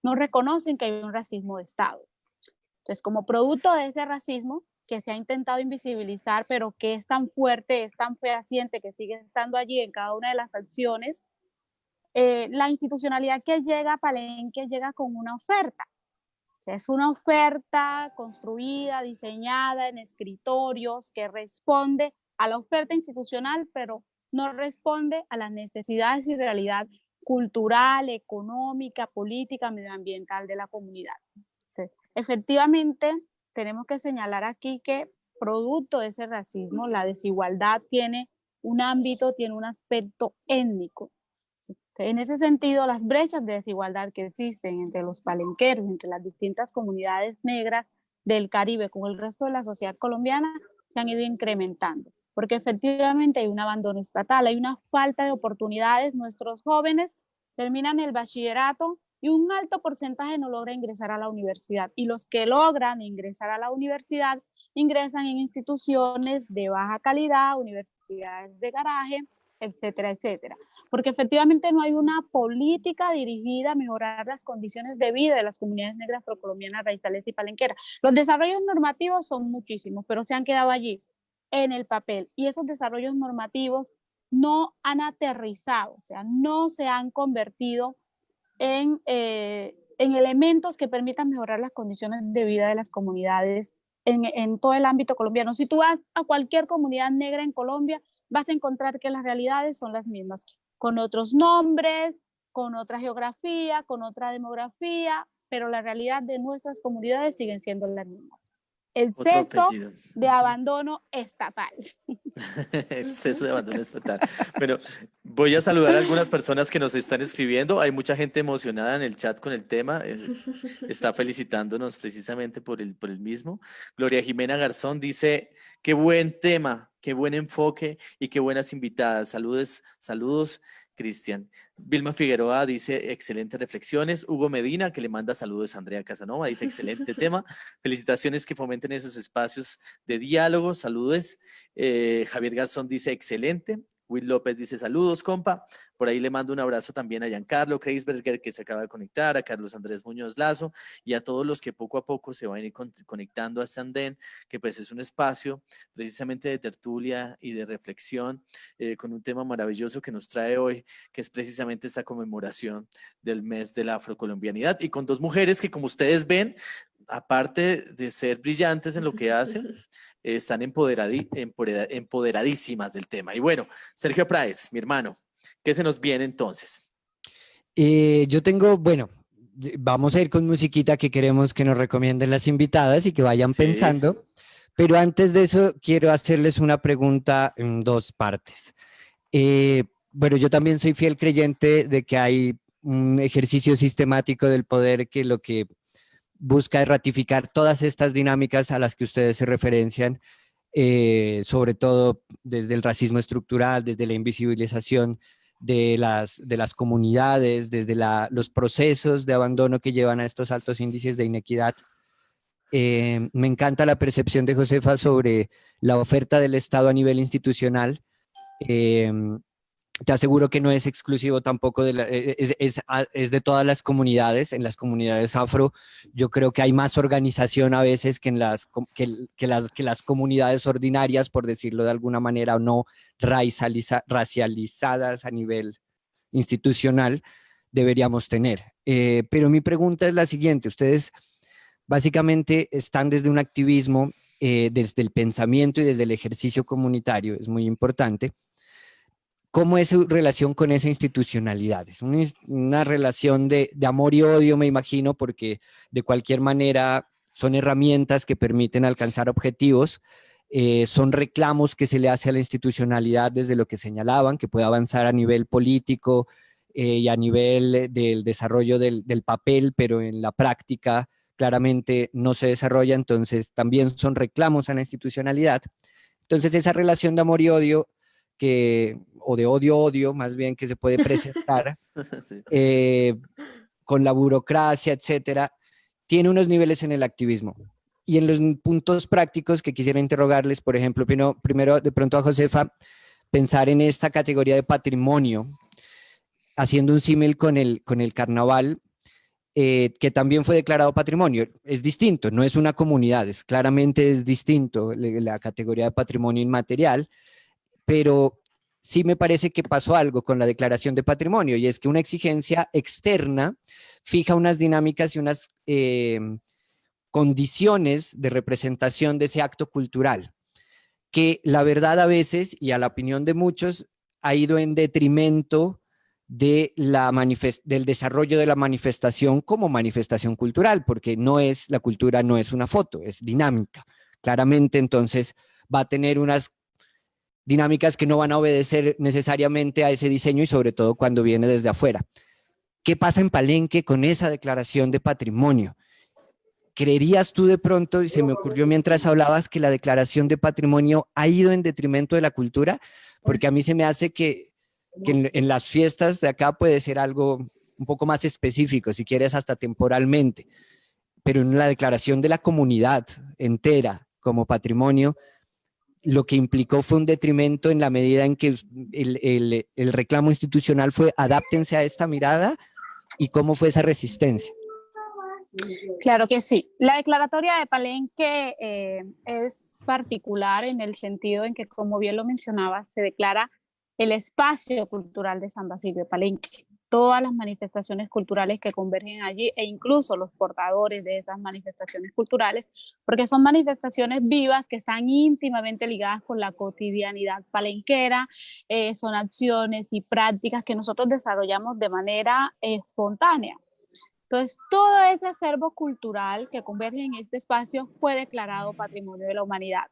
S4: no reconocen que hay un racismo de Estado. Entonces, como producto de ese racismo que se ha intentado invisibilizar, pero que es tan fuerte, es tan fehaciente, que sigue estando allí en cada una de las acciones, la institucionalidad que llega a Palenque llega con una oferta. O sea, es una oferta construida, diseñada en escritorios que responde a la oferta institucional, pero no responde a las necesidades y realidad cultural, económica, política, medioambiental de la comunidad. Entonces, efectivamente, tenemos que señalar aquí que producto de ese racismo, la desigualdad tiene un ámbito, tiene un aspecto étnico. En ese sentido, las brechas de desigualdad que existen entre los palenqueros, entre las distintas comunidades negras del Caribe con el resto de la sociedad colombiana, se han ido incrementando, porque efectivamente hay un abandono estatal, hay una falta de oportunidades. Nuestros jóvenes terminan el bachillerato y un alto porcentaje no logra ingresar a la universidad, y los que logran ingresar a la universidad ingresan en instituciones de baja calidad, universidades de garaje, etcétera, etcétera, porque efectivamente no hay una política dirigida a mejorar las condiciones de vida de las comunidades negras procolombianas, raizales y palenqueras. Los desarrollos normativos son muchísimos, pero se han quedado allí en el papel, y esos desarrollos normativos no han aterrizado, o sea, no se han convertido en elementos que permitan mejorar las condiciones de vida de las comunidades en todo el ámbito colombiano. Si tú vas a cualquier comunidad negra en Colombia, vas a encontrar que las realidades son las mismas, con otros nombres, con otra geografía, con otra demografía, pero la realidad de nuestras comunidades siguen siendo las mismas. El ceso de abandono estatal.
S2: El ceso de abandono estatal. Bueno, voy a saludar a algunas personas que nos están escribiendo. Hay mucha gente emocionada en el chat con el tema. Está felicitándonos precisamente por el mismo. Gloria Jimena Garzón dice, qué buen tema, qué buen enfoque y qué buenas invitadas. Saludos, saludos, Cristian. Vilma Figueroa dice, excelentes reflexiones. Hugo Medina, que le manda saludos a Andrea Casanova, dice, excelente tema. Felicitaciones, que fomenten esos espacios de diálogo. Saludos. Javier Garzón dice, excelente. Will López dice, saludos, compa. Por ahí le mando un abrazo también a Giancarlo Kreisberger, que se acaba de conectar, a Carlos Andrés Muñoz Lazo y a todos los que poco a poco se van a ir conectando a este andén, que pues es un espacio precisamente de tertulia y de reflexión, con un tema maravilloso que nos trae hoy, que es precisamente esta conmemoración del mes de la afrocolombianidad, y con dos mujeres que, como ustedes ven, aparte de ser brillantes en lo que hacen, están empoderadísimas del tema. Y bueno, Sergio Praes, mi hermano, ¿qué se nos viene entonces?
S5: Yo tengo, bueno, vamos a ir con musiquita que queremos que nos recomienden las invitadas y que vayan pensando, pero antes de eso quiero hacerles una pregunta en dos partes. Bueno, yo también soy fiel creyente de que hay un ejercicio sistemático del poder que lo que busca ratificar todas estas dinámicas a las que ustedes se referencian, sobre todo desde el racismo estructural, desde la invisibilización de las comunidades, desde los procesos de abandono que llevan a estos altos índices de inequidad. Me encanta la percepción de Josefa sobre la oferta del Estado a nivel institucional. Te aseguro que no es exclusivo tampoco es de todas las comunidades. En las comunidades afro, yo creo que hay más organización a veces que en que las comunidades ordinarias, por decirlo de alguna manera, o no racializadas a nivel institucional, deberíamos tener. Pero mi pregunta es la siguiente: ustedes básicamente están desde un activismo, desde el pensamiento y desde el ejercicio comunitario, es muy importante. ¿Cómo es su relación con esa institucionalidad? Es una relación de amor y odio, me imagino, porque de cualquier manera son herramientas que permiten alcanzar objetivos, son reclamos que se le hace a la institucionalidad desde lo que señalaban, que puede avanzar a nivel político y a nivel del desarrollo del papel, pero en la práctica claramente no se desarrolla, entonces también son reclamos a la institucionalidad. Entonces esa relación de amor y odio o de odio-odio, más bien, que se puede presentar
S2: Sí.
S5: con la burocracia, etcétera, tiene unos niveles en el activismo. Y en los puntos prácticos que quisiera interrogarles, por ejemplo, primero de pronto a Josefa, pensar en esta categoría de patrimonio, haciendo un símil con el carnaval, que también fue declarado patrimonio. Es distinto, no es una comunidad, claramente es distinto la categoría de patrimonio inmaterial, pero sí me parece que pasó algo con la declaración de patrimonio, y es que una exigencia externa fija unas dinámicas y unas condiciones de representación de ese acto cultural, que la verdad a veces, y a la opinión de muchos, ha ido en detrimento de del desarrollo de la manifestación como manifestación cultural, porque la cultura no es una foto, es dinámica. Claramente, entonces, va a tener unas dinámicas que no van a obedecer necesariamente a ese diseño, y sobre todo cuando viene desde afuera. ¿Qué pasa en Palenque con esa declaración de patrimonio? ¿Creerías tú de pronto, y se me ocurrió mientras hablabas, que la declaración de patrimonio ha ido en detrimento de la cultura? Porque a mí se me hace que en las fiestas de acá puede ser algo un poco más específico, si quieres hasta temporalmente, pero en la declaración de la comunidad entera como patrimonio, lo que implicó fue un detrimento en la medida en que el reclamo institucional fue adáptense a esta mirada. ¿Y cómo fue esa resistencia?
S4: Claro que sí. La declaratoria de Palenque es particular en el sentido en que, como bien lo mencionaba, se declara el espacio cultural de San Basilio de Palenque. Todas las manifestaciones culturales que convergen allí, e incluso los portadores de esas manifestaciones culturales, porque son manifestaciones vivas que están íntimamente ligadas con la cotidianidad palenquera, son acciones y prácticas que nosotros desarrollamos de manera espontánea. Entonces, todo ese acervo cultural que converge en este espacio fue declarado Patrimonio de la Humanidad.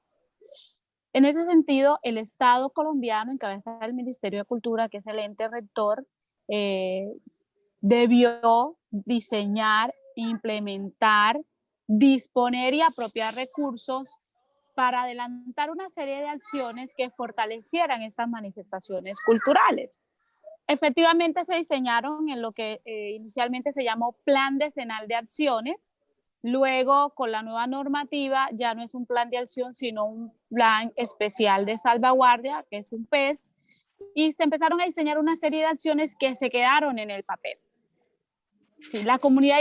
S4: En ese sentido, el Estado colombiano, en cabeza del Ministerio de Cultura, que es el ente rector, debió diseñar, implementar, disponer y apropiar recursos para adelantar una serie de acciones que fortalecieran estas manifestaciones culturales. Efectivamente se diseñaron en lo que inicialmente se llamó Plan Decenal de Acciones. Luego, con la nueva normativa, ya no es un plan de acción, sino un plan especial de salvaguardia, que es un PES, y se empezaron a diseñar una serie de acciones que se quedaron en el papel. Sí, la comunidad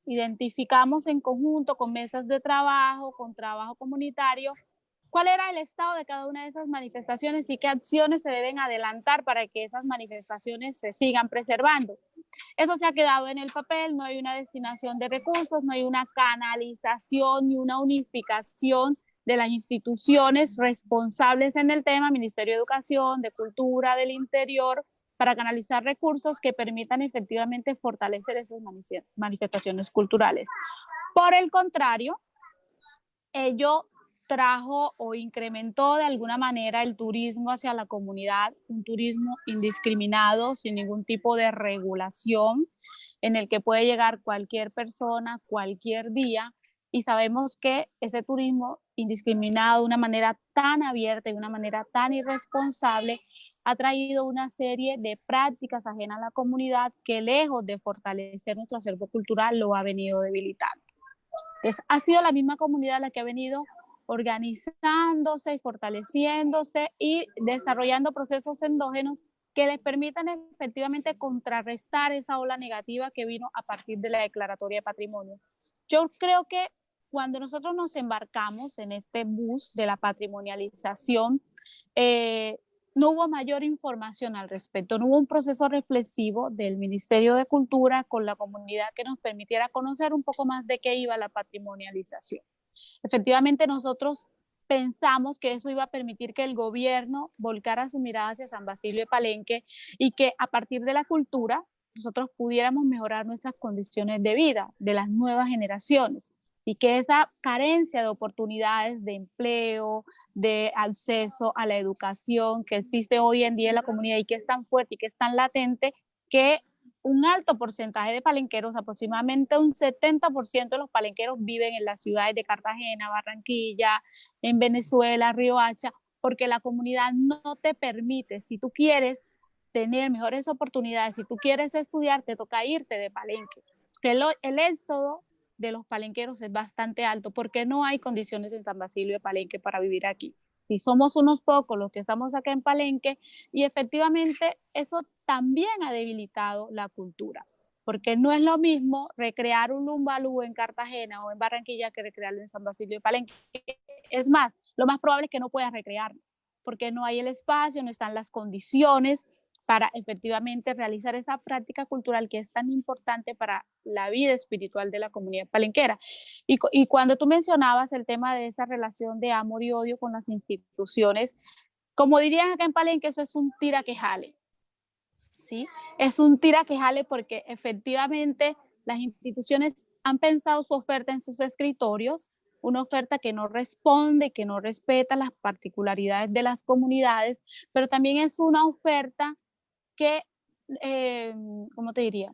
S4: identificamos en conjunto con mesas de trabajo, con trabajo comunitario, cuál era el estado de cada una de esas manifestaciones y qué acciones se deben adelantar para que esas manifestaciones se sigan preservando. Eso se ha quedado en el papel, no hay una destinación de recursos, no hay una canalización ni una unificación de las instituciones responsables en el tema, Ministerio de Educación, de Cultura, del Interior, para canalizar recursos que permitan efectivamente fortalecer esas manifestaciones culturales. Por el contrario, ello trajo o incrementó de alguna manera el turismo hacia la comunidad, un turismo indiscriminado, sin ningún tipo de regulación, en el que puede llegar cualquier persona, cualquier día, y sabemos que ese turismo indiscriminado de una manera tan abierta y de una manera tan irresponsable ha traído una serie de prácticas ajenas a la comunidad que, lejos de fortalecer nuestro acervo cultural, lo ha venido debilitando. Ha sido la misma comunidad la que ha venido organizándose y fortaleciéndose y desarrollando procesos endógenos que les permitan efectivamente contrarrestar esa ola negativa que vino a partir de la Declaratoria de Patrimonio. Yo creo que cuando nosotros nos embarcamos en este bus de la patrimonialización, no hubo mayor información al respecto, no hubo un proceso reflexivo del Ministerio de Cultura con la comunidad que nos permitiera conocer un poco más de qué iba la patrimonialización. Efectivamente, nosotros pensamos que eso iba a permitir que el gobierno volcara su mirada hacia San Basilio de Palenque y que a partir de la cultura nosotros pudiéramos mejorar nuestras condiciones de vida de las nuevas generaciones. Así que esa carencia de oportunidades de empleo, de acceso a la educación que existe hoy en día en la comunidad y que es tan fuerte y que es tan latente, que un alto porcentaje de palenqueros, aproximadamente un 70% de los palenqueros viven en las ciudades de Cartagena, Barranquilla, en Venezuela, Riohacha, porque la comunidad no te permite, si tú quieres tener mejores oportunidades, si tú quieres estudiar, te toca irte de Palenque. El éxodo de los palenqueros es bastante alto porque no hay condiciones en San Basilio de Palenque para vivir aquí. Si somos unos pocos los que estamos acá en Palenque, y efectivamente eso también ha debilitado la cultura, porque no es lo mismo recrear un lumbalú en Cartagena o en Barranquilla que recrearlo en San Basilio de Palenque. Es más, lo más probable es que no puedas recrearlo, porque no hay el espacio, no están las condiciones para efectivamente realizar esa práctica cultural que es tan importante para la vida espiritual de la comunidad palenquera. Y cuando tú mencionabas el tema de esa relación de amor y odio con las instituciones, como dirían acá en Palenque, eso es un tira que jale, ¿sí? Es un tira que jale porque efectivamente las instituciones han pensado su oferta en sus escritorios, una oferta que no responde, que no respeta las particularidades de las comunidades, pero también es una oferta que, ¿cómo te diría?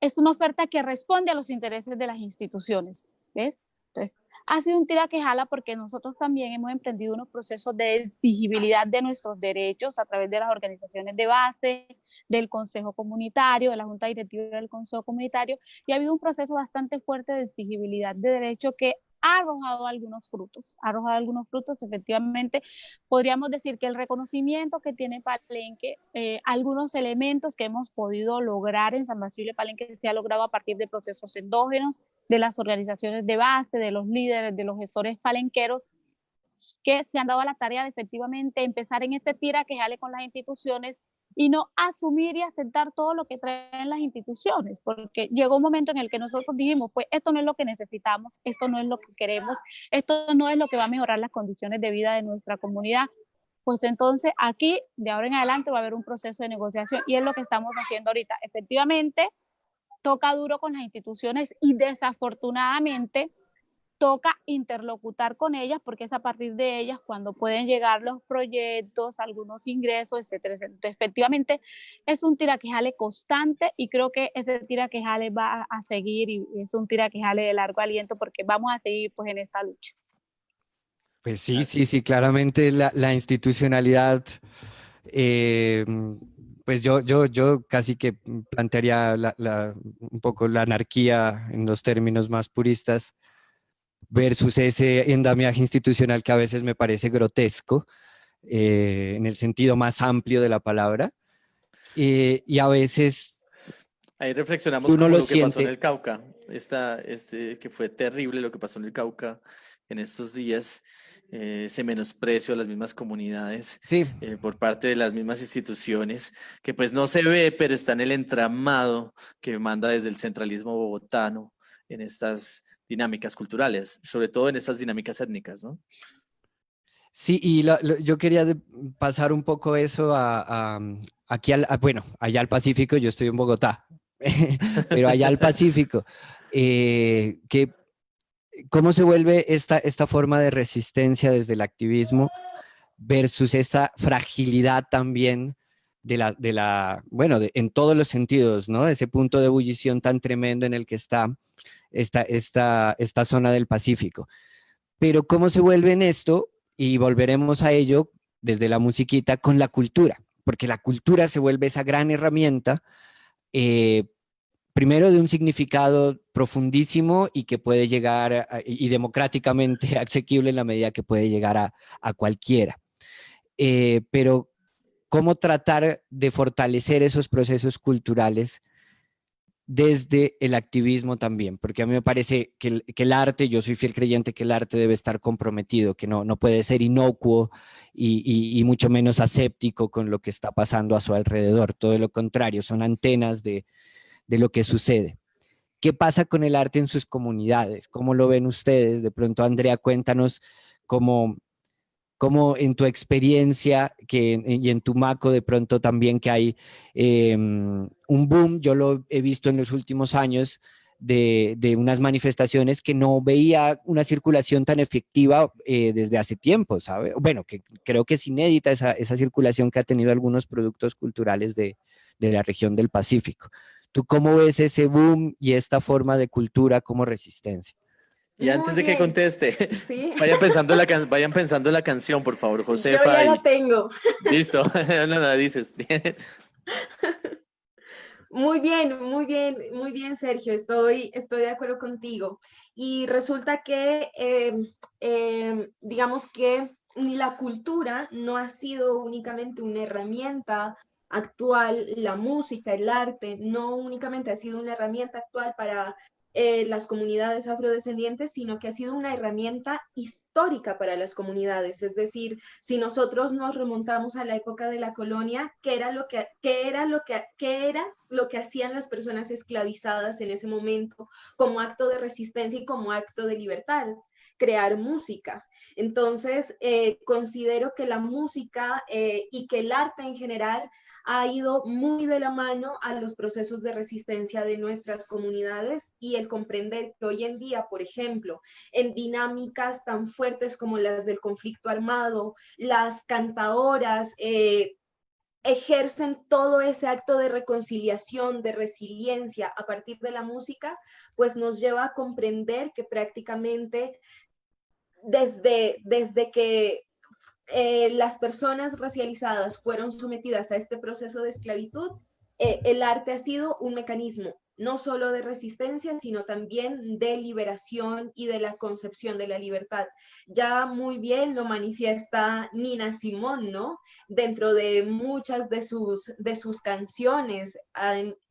S4: Es una oferta que responde a los intereses de las instituciones, ¿ves? Entonces, ha sido un tira que jala porque nosotros también hemos emprendido unos procesos de exigibilidad de nuestros derechos a través de las organizaciones de base, del Consejo Comunitario, de la Junta Directiva del Consejo Comunitario, y ha habido un proceso bastante fuerte de exigibilidad de derecho que ha arrojado algunos frutos, efectivamente. Podríamos decir que el reconocimiento que tiene Palenque, algunos elementos que hemos podido lograr en San Basilio de Palenque se ha logrado a partir de procesos endógenos, de las organizaciones de base, de los líderes, de los gestores palenqueros, que se han dado a la tarea de efectivamente empezar en este tira que jale con las instituciones y no asumir y aceptar todo lo que traen las instituciones, porque llegó un momento en el que nosotros dijimos, pues esto no es lo que necesitamos, esto no es lo que queremos, esto no es lo que va a mejorar las condiciones de vida de nuestra comunidad. Pues entonces aquí, de ahora en adelante, va a haber un proceso de negociación y es lo que estamos haciendo ahorita. Efectivamente, toca duro con las instituciones y desafortunadamente toca interlocutar con ellas porque es a partir de ellas cuando pueden llegar los proyectos, algunos ingresos, etcétera, etcétera. Entonces, efectivamente es un tiraquejale constante y creo que ese tiraquejale va a seguir y es un tiraquejale de largo aliento porque vamos a seguir pues en esta lucha.
S5: Pues sí, claramente la institucionalidad, pues yo casi que plantearía un poco la anarquía en los términos más puristas versus ese endamiaje institucional que a veces me parece grotesco, en el sentido más amplio de la palabra, y a veces
S2: Ahí reflexionamos
S5: uno
S2: como
S5: lo
S2: lo que pasó en
S5: siente.
S2: el Cauca, que fue terrible lo que pasó en el Cauca en estos días, ese menosprecio a las mismas comunidades
S5: Sí,
S2: por parte de las mismas instituciones, que pues no se ve, pero está en el entramado que manda desde el centralismo bogotano en estas dinámicas culturales, sobre todo en estas dinámicas étnicas, ¿no?
S5: sí, y yo quería pasar un poco eso aquí, bueno, allá al Pacífico, yo estoy en Bogotá, pero allá al Pacífico, que cómo se vuelve esta forma de resistencia desde el activismo versus esta fragilidad también bueno, en todos los sentidos, ¿no? Ese punto de ebullición tan tremendo en el que está esta zona del Pacífico. Pero cómo se vuelve en esto, y volveremos a ello desde la musiquita, con la cultura, porque la cultura se vuelve esa gran herramienta primero de un significado profundísimo y que puede llegar y democráticamente asequible en la medida que puede llegar a cualquiera. Pero cómo tratar de fortalecer esos procesos culturales desde el activismo también, porque a mí me parece que el arte, yo soy fiel creyente que el arte debe estar comprometido, que no puede ser inocuo y mucho menos aséptico con lo que está pasando a su alrededor, todo lo contrario, son antenas de lo que sucede. ¿Qué pasa con el arte en sus comunidades? ¿Cómo lo ven ustedes? De pronto, Andrea, cuéntanos cómo en tu experiencia y en Tumaco de pronto también que hay un boom, yo lo he visto en los últimos años, de unas manifestaciones que no veía una circulación tan efectiva desde hace tiempo, ¿sabe? Bueno, que creo que es inédita esa circulación que ha tenido algunos productos culturales de la región del Pacífico. ¿Tú cómo ves ese boom y esta forma de cultura como resistencia?
S2: Y antes
S6: Muy
S2: de que
S6: bien,
S2: conteste,
S6: sí,
S2: vayan pensando la canción, por favor,
S6: yo
S2: Josefa.
S6: ya la
S2: Y
S6: tengo.
S2: listo, no la dices.
S6: Muy bien, muy bien, muy bien, Sergio. Estoy de acuerdo contigo. Y resulta que, digamos que la cultura no ha sido únicamente una herramienta actual, la música, el arte, no únicamente ha sido una herramienta actual para las comunidades afrodescendientes, sino que ha sido una herramienta histórica para las comunidades. Es decir, si nosotros nos remontamos a la época de la colonia, ¿qué era lo que hacían las personas esclavizadas en ese momento como acto de resistencia y como acto de libertad? Crear música. Entonces, considero que la música y que el arte en general ha ido muy de la mano a los procesos de resistencia de nuestras comunidades, y el comprender que hoy en día, por ejemplo, en dinámicas tan fuertes como las del conflicto armado, las cantadoras ejercen todo ese acto de reconciliación, de resiliencia a partir de la música, pues nos lleva a comprender que prácticamente desde que las personas racializadas fueron sometidas a este proceso de esclavitud, el arte ha sido un mecanismo no solo de resistencia, sino también de liberación y de la concepción de la libertad. Ya muy bien lo manifiesta Nina Simone, ¿no? Dentro de muchas de sus canciones.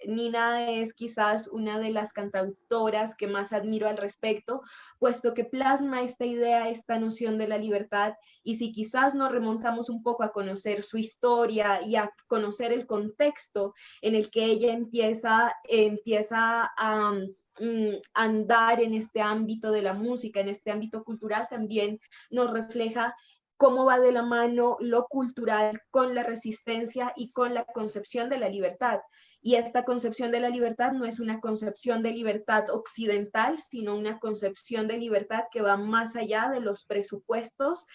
S6: Nina es quizás una de las cantautoras que más admiro al respecto, puesto que plasma esta idea, esta noción de la libertad. Y si quizás nos remontamos un poco a conocer su historia y a conocer el contexto en el que ella empieza a andar en este ámbito de la música, en este ámbito cultural, también nos refleja cómo va de la mano lo cultural con la resistencia y con la concepción de la libertad. Y esta concepción de la libertad no es una concepción de libertad occidental, sino una concepción de libertad que va más allá de los presupuestos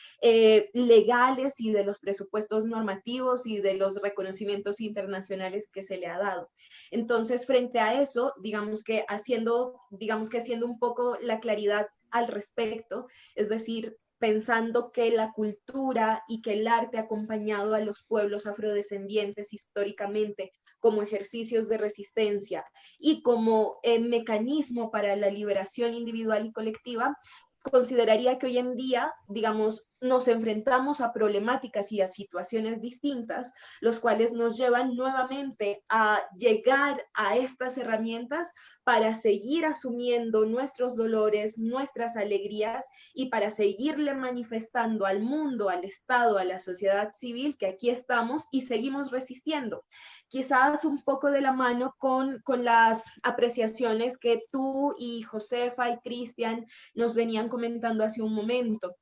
S6: legales y de los presupuestos normativos y de los reconocimientos internacionales que se le ha dado. Entonces, frente a eso, digamos que haciendo un poco la claridad al respecto, es decir, pensando que la cultura y que el arte ha acompañado a los pueblos afrodescendientes históricamente como ejercicios de resistencia y como mecanismo para la liberación individual y colectiva, consideraría que hoy en día, digamos, nos enfrentamos a problemáticas y a situaciones distintas, los cuales nos llevan nuevamente a llegar a estas herramientas para seguir asumiendo nuestros dolores, nuestras alegrías, y para seguirle manifestando al mundo, al Estado, a la sociedad civil que aquí estamos y seguimos resistiendo. Quizás un poco de la mano con las apreciaciones que tú y Josefa y Cristian nos venían comentando hace un momento.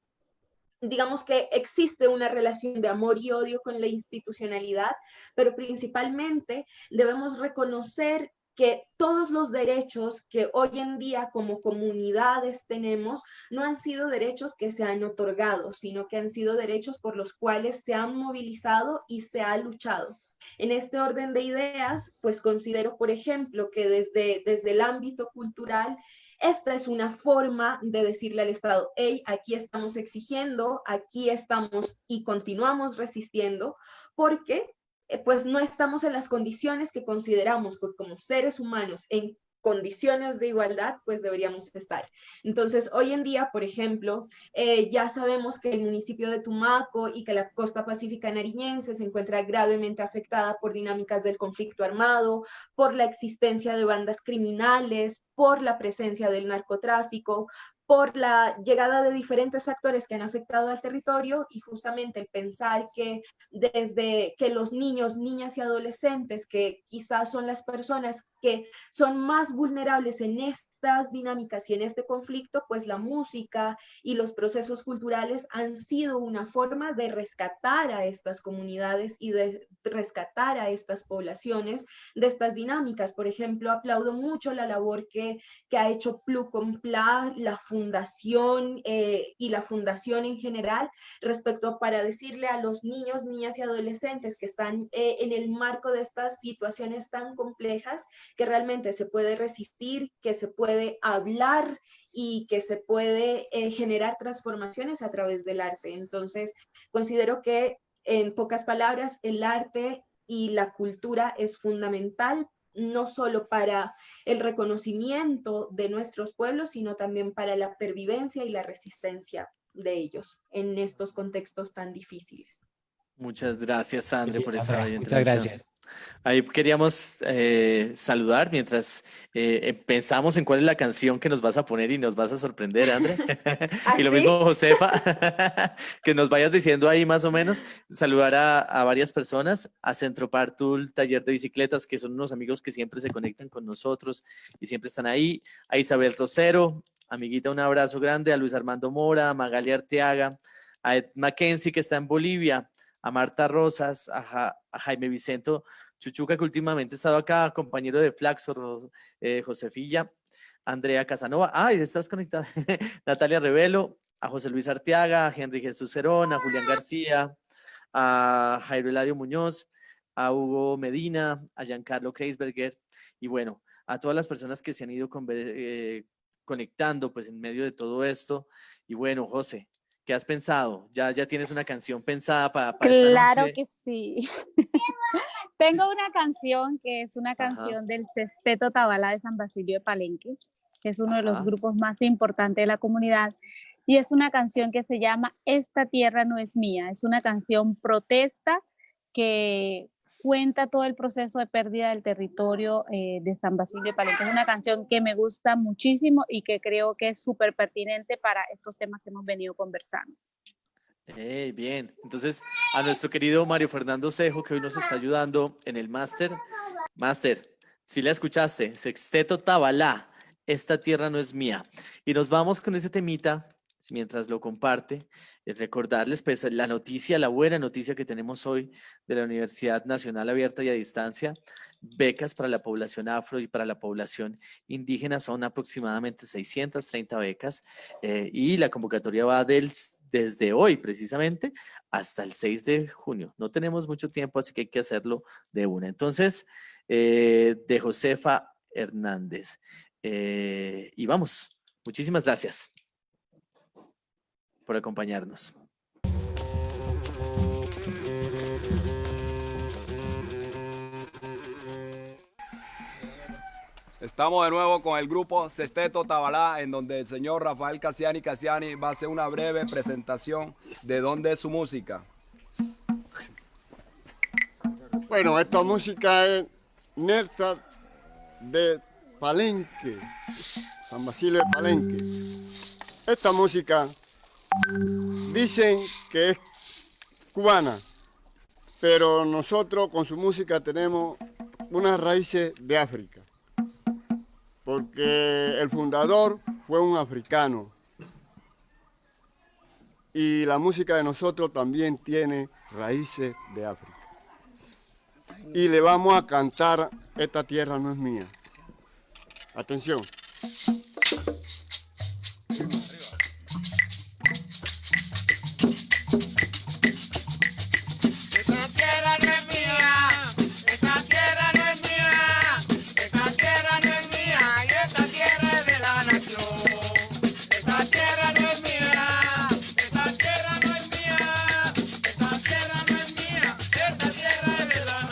S6: Digamos que existe una relación de amor y odio con la institucionalidad, pero principalmente debemos reconocer que todos los derechos que hoy en día como comunidades tenemos no han sido derechos que se han otorgado, sino que han sido derechos por los cuales se han movilizado y se ha luchado. En este orden de ideas, pues considero, por ejemplo, que desde el ámbito cultural, esta es una forma de decirle al Estado, hey, aquí estamos exigiendo, aquí estamos y continuamos resistiendo, porque pues no estamos en las condiciones que consideramos que como seres humanos en condiciones de igualdad, pues deberíamos estar. Entonces, hoy en día, por ejemplo, ya sabemos que el municipio de Tumaco y que la costa pacífica nariñense se encuentra gravemente afectada por dinámicas del conflicto armado, por la existencia de bandas criminales, por la presencia del narcotráfico, por la llegada de diferentes actores que han afectado al territorio, y justamente el pensar que desde que los niños, niñas y adolescentes, que quizás son las personas que son más vulnerables en estas dinámicas y en este conflicto, pues la música y los procesos culturales han sido una forma de rescatar a estas comunidades y de rescatar a estas poblaciones de estas dinámicas. Por ejemplo, aplaudo mucho la labor que ha hecho Plucompla, la fundación y la fundación en general, respecto para decirle a los niños, niñas y adolescentes que están en el marco de estas situaciones tan complejas, que realmente se puede resistir, que se puede hablar y que se puede generar transformaciones a través del arte. Entonces, considero que, en pocas palabras, el arte y la cultura es fundamental, no solo para el reconocimiento de nuestros pueblos, sino también para la pervivencia y la resistencia de ellos en estos contextos tan difíciles.
S2: Muchas gracias, Sandre, por esa bella
S5: Muchas
S2: introducción.
S5: gracias.
S2: Ahí queríamos saludar mientras pensamos en cuál es la canción que nos vas a poner y nos vas a sorprender, André. Y lo
S6: ¿Ah, sí?
S2: mismo, Josefa, que nos vayas diciendo ahí más o menos. Saludar a varias personas, a Centro Partul, Taller de Bicicletas, que son unos amigos que siempre se conectan con nosotros y siempre están ahí. A Isabel Rosero, amiguita, un abrazo grande. A Luis Armando Mora, a Magali Arteaga, a Ed Mackenzie, que está en Bolivia, a Marta Rosas, a Jaime Vicento Chuchuca, que últimamente ha estado acá, compañero de Flaxo, Josefilla, Andrea Casanova, estás conectada, Natalia Revelo, a José Luis Arteaga, a Henry Jesús Cerón, a Julián García, a Jairo Eladio Muñoz, a Hugo Medina, a Giancarlo Kreisberger, y bueno, a todas las personas que se han ido conectando pues en medio de todo esto. Y bueno, José, ¿qué has pensado? ¿Ya tienes una canción pensada para esta noche?
S4: Claro que sí. Tengo una canción que es una
S2: Ajá.
S4: canción del Sexteto Tabalá de San Basilio de Palenque, que es uno de los
S2: Ajá.
S4: grupos más importantes de la comunidad, y es una canción que se llama Esta tierra no es mía. Es una canción protesta que cuenta todo el proceso de pérdida del territorio de San Basilio de Palenque. Es una canción que me gusta muchísimo y que creo que es súper pertinente para estos temas que hemos venido conversando.
S2: Bien, entonces a nuestro querido Mario Fernando Cejo, que hoy nos está ayudando en el máster. Máster, si la escuchaste, Sexteto Tabalá, Esta tierra no es mía. Y nos vamos con ese temita, mientras lo comparte, recordarles pues la noticia, la buena noticia que tenemos hoy de la Universidad Nacional Abierta y a Distancia. Becas para la población afro y para la población indígena, son aproximadamente 630 becas, y la convocatoria va desde hoy precisamente hasta el 6 de junio. No tenemos mucho tiempo, así que hay que hacerlo de una. Entonces, de Josefa Hernández. Y vamos, muchísimas gracias por acompañarnos.
S7: Estamos de nuevo con el grupo Sexteto Tabalá, en donde el señor Rafael Cassiani va a hacer una breve presentación de dónde es su música.
S8: Bueno, esta música es Néctar de Palenque, San Basilio de Palenque. Esta música dicen que es cubana, pero nosotros con su música tenemos unas raíces de África, porque el fundador fue un africano y la música de nosotros también tiene raíces de África. Y le vamos a cantar Esta tierra no es mía. Atención.
S9: Esta tierra no es mía, esta tierra es de la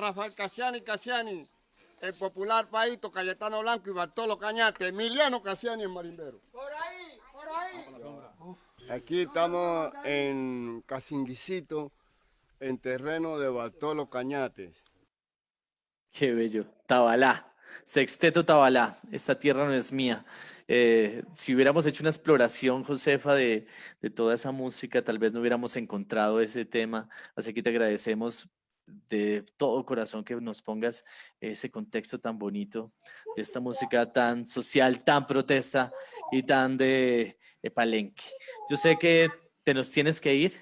S8: Rafael Cassiani, el popular Paito, Cayetano Blanco y Bartolo Cañate, Emiliano Cassiani en Marimbero.
S9: Por ahí.
S8: Aquí estamos en Casinguicito, en terreno de Bartolo Cañate.
S2: Qué bello. Tabalá, Sexteto Tabalá. Esta tierra no es mía. Si hubiéramos hecho una exploración, Josefa, de toda esa música, tal vez no hubiéramos encontrado ese tema. Así que te agradecemos de todo corazón que nos pongas ese contexto tan bonito de esta música tan social, tan protesta y tan de Palenque. Yo sé que te nos tienes que ir,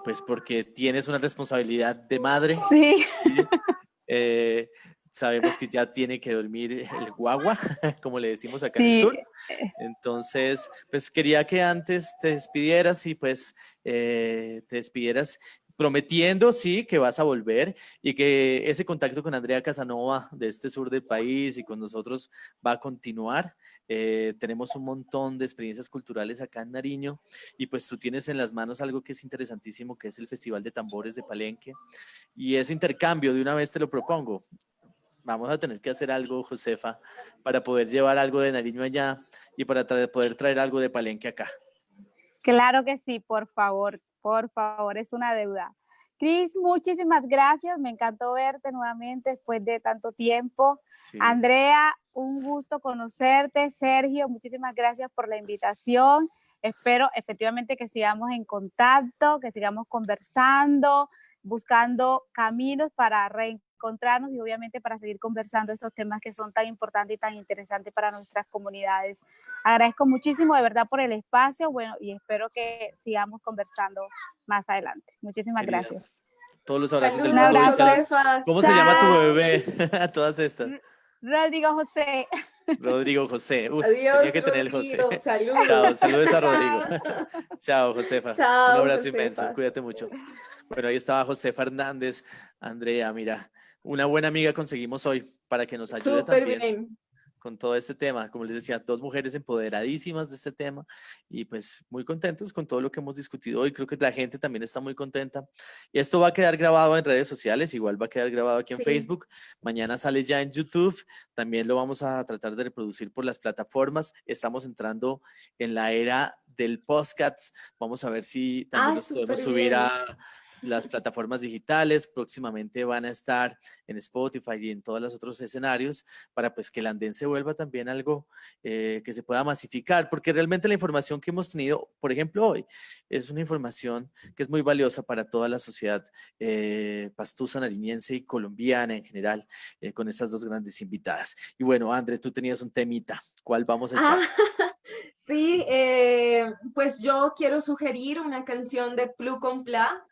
S2: pues porque tienes una responsabilidad de madre.
S4: Sí.
S2: ¿Sí? Sabemos que ya tiene que dormir el guagua, como le decimos acá en el sur. Entonces, pues quería que antes te despidieras y pues te despidieras prometiendo, sí, que vas a volver y que ese contacto con Andrea Casanova de este sur del país y con nosotros va a continuar. Tenemos un montón de experiencias culturales acá en Nariño y pues tú tienes en las manos algo que es interesantísimo, que es el Festival de Tambores de Palenque, y ese intercambio, de una vez te lo propongo. Vamos a tener que hacer algo, Josefa, para poder llevar algo de Nariño allá y para poder traer algo de Palenque acá.
S4: Claro que sí, por favor, es una deuda. Cris, muchísimas gracias, me encantó verte nuevamente después de tanto tiempo. Sí. Andrea, un gusto conocerte. Sergio, muchísimas gracias por la invitación. Espero efectivamente que sigamos en contacto, que sigamos conversando, buscando caminos para reencontrarnos y obviamente para seguir conversando estos temas que son tan importantes y tan interesantes para nuestras comunidades. Agradezco muchísimo de verdad por el espacio, bueno, y espero que sigamos conversando más adelante. Muchísimas gracias.
S2: Todos los abrazos del
S6: mundo.
S2: Un
S6: abrazo, Josefa.
S2: ¿Cómo se llama tu bebé? Todas estas.
S4: Rodrigo José.
S2: Rodrigo José.
S6: Adiós,
S2: tenía que tener el José.
S6: Saludos.
S2: Chao, saludos a Rodrigo. Chao, Josefa.
S6: Chao,
S2: un abrazo
S6: Josefa.
S2: inmenso. Cuídate mucho. Bueno, ahí estaba Josefa Hernández. Andrea, mira, una buena amiga conseguimos hoy para que nos ayude
S6: Súper
S2: también
S6: bien.
S2: Con todo este tema. Como les decía, dos mujeres empoderadísimas de este tema y pues muy contentos con todo lo que hemos discutido hoy. Creo que la gente también está muy contenta. Y esto va a quedar grabado en redes sociales, igual va a quedar grabado aquí en Facebook. Mañana sale ya en YouTube. También lo vamos a tratar de reproducir por las plataformas. Estamos entrando en la era del podcast. Vamos a ver si también los podemos subir a las plataformas digitales. Próximamente van a estar en Spotify y en todos los otros escenarios para pues que el andén se vuelva también algo que se pueda masificar, porque realmente la información que hemos tenido, por ejemplo hoy, es una información que es muy valiosa para toda la sociedad pastusa, nariñense y colombiana en general, con estas dos grandes invitadas. Y bueno, André, tú tenías un temita, ¿cuál vamos a echar?
S6: Sí, pues yo quiero sugerir una canción de Plu con Pla,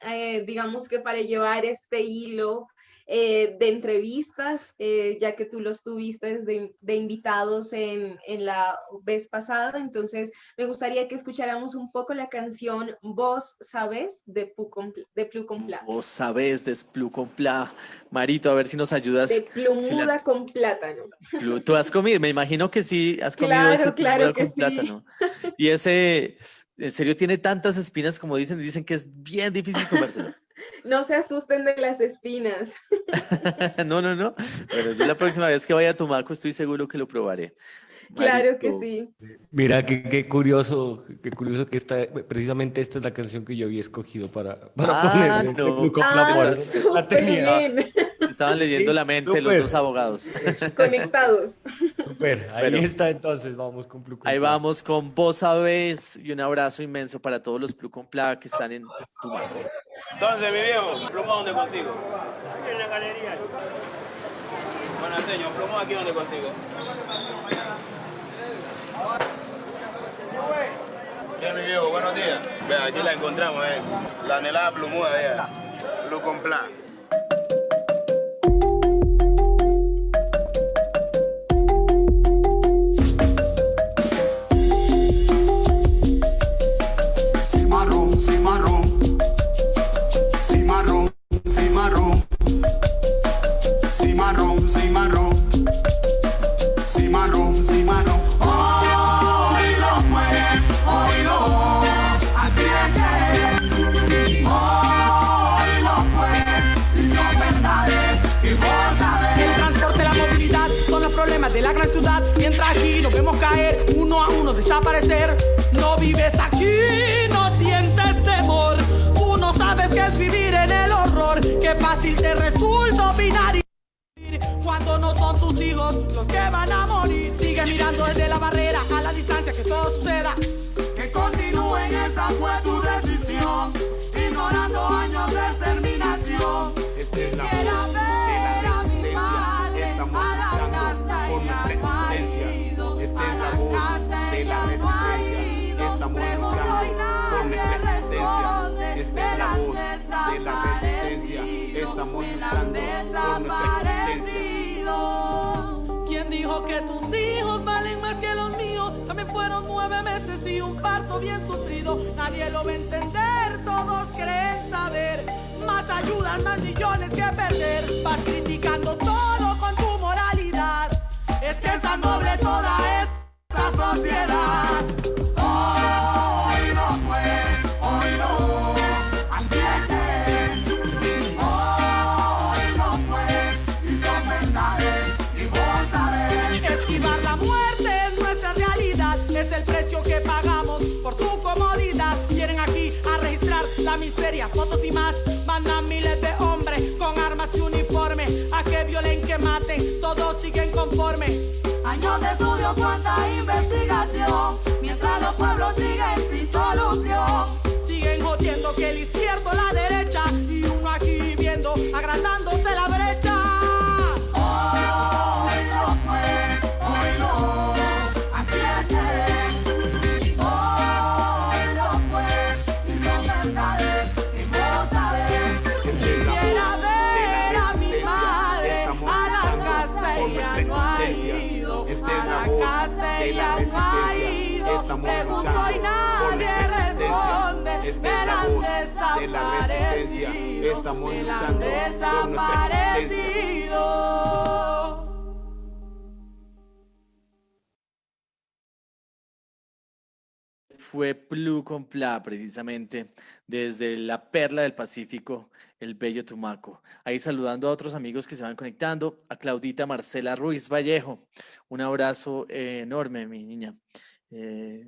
S6: digamos que para llevar este hilo de entrevistas, ya que tú los tuviste de invitados en la vez pasada, entonces me gustaría que escucháramos un poco la canción Vos Sabés de Plu con Pla.
S2: Vos Sabés de Plu con Pla. Marito, a ver si nos ayudas.
S6: De plumuda con plátano.
S2: ¿Tú has comido? Me imagino que sí, has comido
S6: Claro,
S2: ese
S6: claro
S2: plumuda con
S6: sí.
S2: plátano. Y ese, en serio, tiene tantas espinas como dicen que es bien difícil comérselo.
S6: No se asusten de las espinas.
S2: No. Bueno, yo la próxima vez que vaya a Tumaco estoy seguro que lo probaré.
S6: Claro
S2: Marito.
S6: que sí.
S5: Mira, qué curioso que precisamente esta es la canción que yo había escogido para poner.
S2: No.
S6: La tenía. Bien.
S2: Estaban leyendo la mente los dos abogados.
S6: Conectados.
S5: Super, ahí está entonces, vamos con Plu con
S2: Ahí
S5: Pla.
S2: vamos con Vos Sabés y un abrazo inmenso para todos los Plu con Pla que están en Tumaco.
S10: Entonces, mi viejo, ¿plomo dónde consigo? Aquí en la galería. Bueno, señor, ¿plomo aquí dónde consigo? Bien, mi viejo, buenos días. Vean, aquí la encontramos, la anhelada plumuda allá. Plu con Pla.
S11: Cimarrón, cimarrón, cimarrón, cimarrón, cimarrón, cimarrón, cimarrón, cimarrón. Oílo, pues, oílo, así es que. Oílo, pues,
S12: la gran ciudad, mientras aquí nos vemos caer, uno a uno desaparecer. No vives aquí, no sientes temor, tú no sabes qué es vivir en el horror. Qué fácil te resulta opinar y cuando no son tus hijos los que van a morir. Sigue mirando desde la barrera a la distancia que todo suceda.
S11: Que continúen, esa fue tu decisión, ignorando años de exterminación.
S12: Quisiera ver a mi madre a la casa y ya no ha ido. A la casa y ya no ha ido. Pregunto y nadie responde. Me la han desaparecido. Me la han desaparecido. ¿Quién dijo que tus hijos valen más que los míos? También fueron 9 meses y un parto bien sufrido. Nadie lo va a entender, todos creen saber. Más ayudas, más millones que perder. Vas criticando todo con tu moralidad. Es que es tan noble toda esta sociedad.
S11: Hoy no fue, hoy no, así es que hoy no fue, y son verdades, y vos sabés.
S12: Esquivar la muerte es nuestra realidad. Es el precio que pagamos por tu comodidad. Vienen aquí a registrar la miseria, fotos y más. Mandan miles de hombres con armas y uniforme a que violen, que maten, todos siguen conformes.
S11: Años de estudio, cuánta investigación, mientras los pueblos siguen sin solución.
S12: Siguen jodiendo que el izquierdo, la derecha, y uno aquí viviendo, agrandándose la brecha.
S11: Hoy no fue, hoy no, así es que hoy no fue, y son verdades, y vos sabés.
S12: Quisiera ver a mi madre a la casa y ya no ha ido. A la casa y ya no ha ido. Pregunto y nadie responde. Me la han desaparecido. Me la han desaparecido.
S2: Fue Plu con Pla, precisamente, desde la perla del Pacífico, el bello Tumaco. Ahí saludando a otros amigos que se van conectando, a Claudita Marcela Ruiz Vallejo. Un abrazo enorme, mi niña.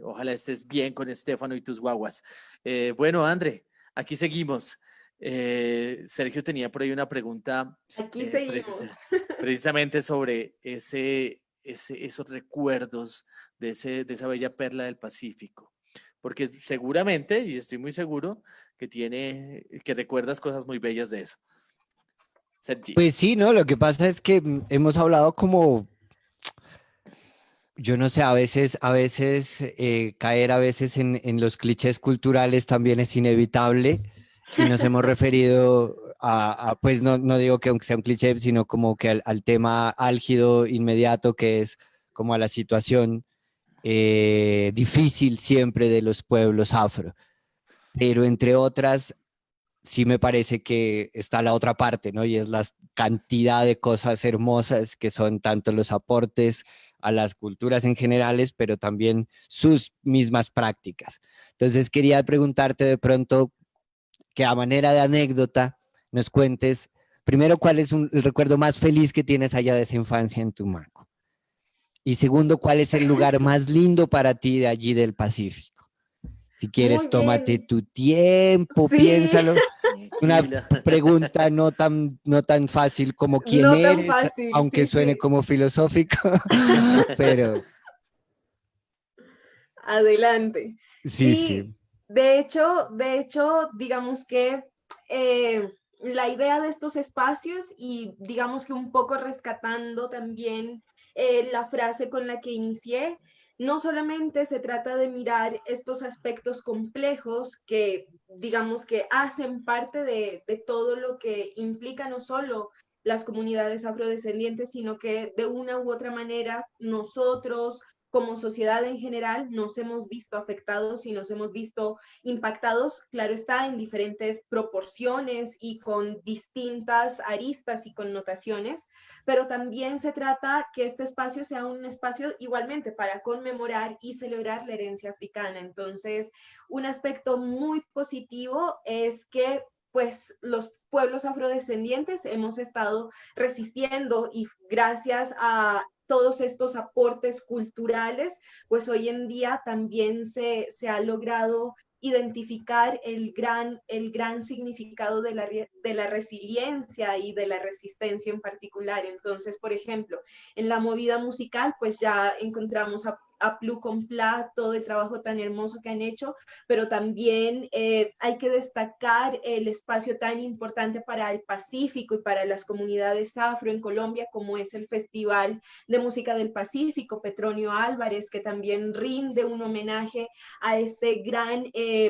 S2: Ojalá estés bien con Estefano y tus guaguas. Bueno, André, aquí seguimos. Sergio tenía por ahí una pregunta
S6: Aquí seguimos.
S2: precisamente sobre esos recuerdos de esa bella perla del Pacífico. Porque seguramente, y estoy muy seguro, que recuerdas cosas muy bellas de eso. Sergi.
S5: Pues sí, ¿no? Lo que pasa es que hemos hablado como, yo no sé, a veces caer a veces en los clichés culturales también es inevitable, y nos hemos referido pues no digo que aunque sea un cliché, sino como que al tema álgido, inmediato, que es como a la situación difícil siempre de los pueblos afro. Pero entre otras, sí me parece que está la otra parte, ¿no? Y es la cantidad de cosas hermosas que son tanto los aportes a las culturas en generales, pero también sus mismas prácticas. Entonces quería preguntarte de pronto que a manera de anécdota nos cuentes, primero, ¿cuál es el recuerdo más feliz que tienes allá de esa infancia en Tumaco? Y segundo, ¿cuál es el lugar más lindo para ti de allí del Pacífico? Si quieres, tómate tu tiempo,
S6: Sí.
S5: piénsalo. Una pregunta no tan fácil como quién
S6: No tan
S5: eres,
S6: fácil,
S5: aunque
S6: sí,
S5: suene
S6: sí.
S5: como filosófico, pero
S6: Adelante.
S5: sí.
S6: De hecho, digamos que la idea de estos espacios y digamos que un poco rescatando también la frase con la que inicié, no solamente se trata de mirar estos aspectos complejos que digamos que hacen parte de todo lo que implica no solo las comunidades afrodescendientes, sino que de una u otra manera nosotros como sociedad en general nos hemos visto afectados y nos hemos visto impactados, claro está, en diferentes proporciones y con distintas aristas y connotaciones, pero también se trata que este espacio sea un espacio igualmente para conmemorar y celebrar la herencia africana. Entonces, un aspecto muy positivo es que pues los pueblos afrodescendientes hemos estado resistiendo y gracias a todos estos aportes culturales, pues hoy en día también se ha logrado identificar el gran significado de la resiliencia y de la resistencia en particular. Entonces, por ejemplo, en la movida musical, pues ya encontramos a Plu con Pla, todo el trabajo tan hermoso que han hecho, pero también hay que destacar el espacio tan importante para el Pacífico y para las comunidades afro en Colombia, como es el Festival de Música del Pacífico, Petronio Álvarez, que también rinde un homenaje a este gran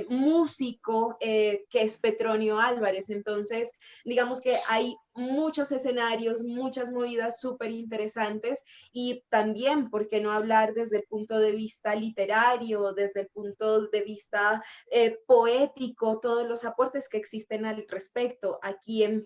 S6: músico que es Petronio Álvarez. Entonces, digamos que hay muchos escenarios, muchas movidas súper interesantes, y también, ¿por qué no hablar desde el punto de vista literario, desde el punto de vista poético, todos los aportes que existen al respecto? Aquí en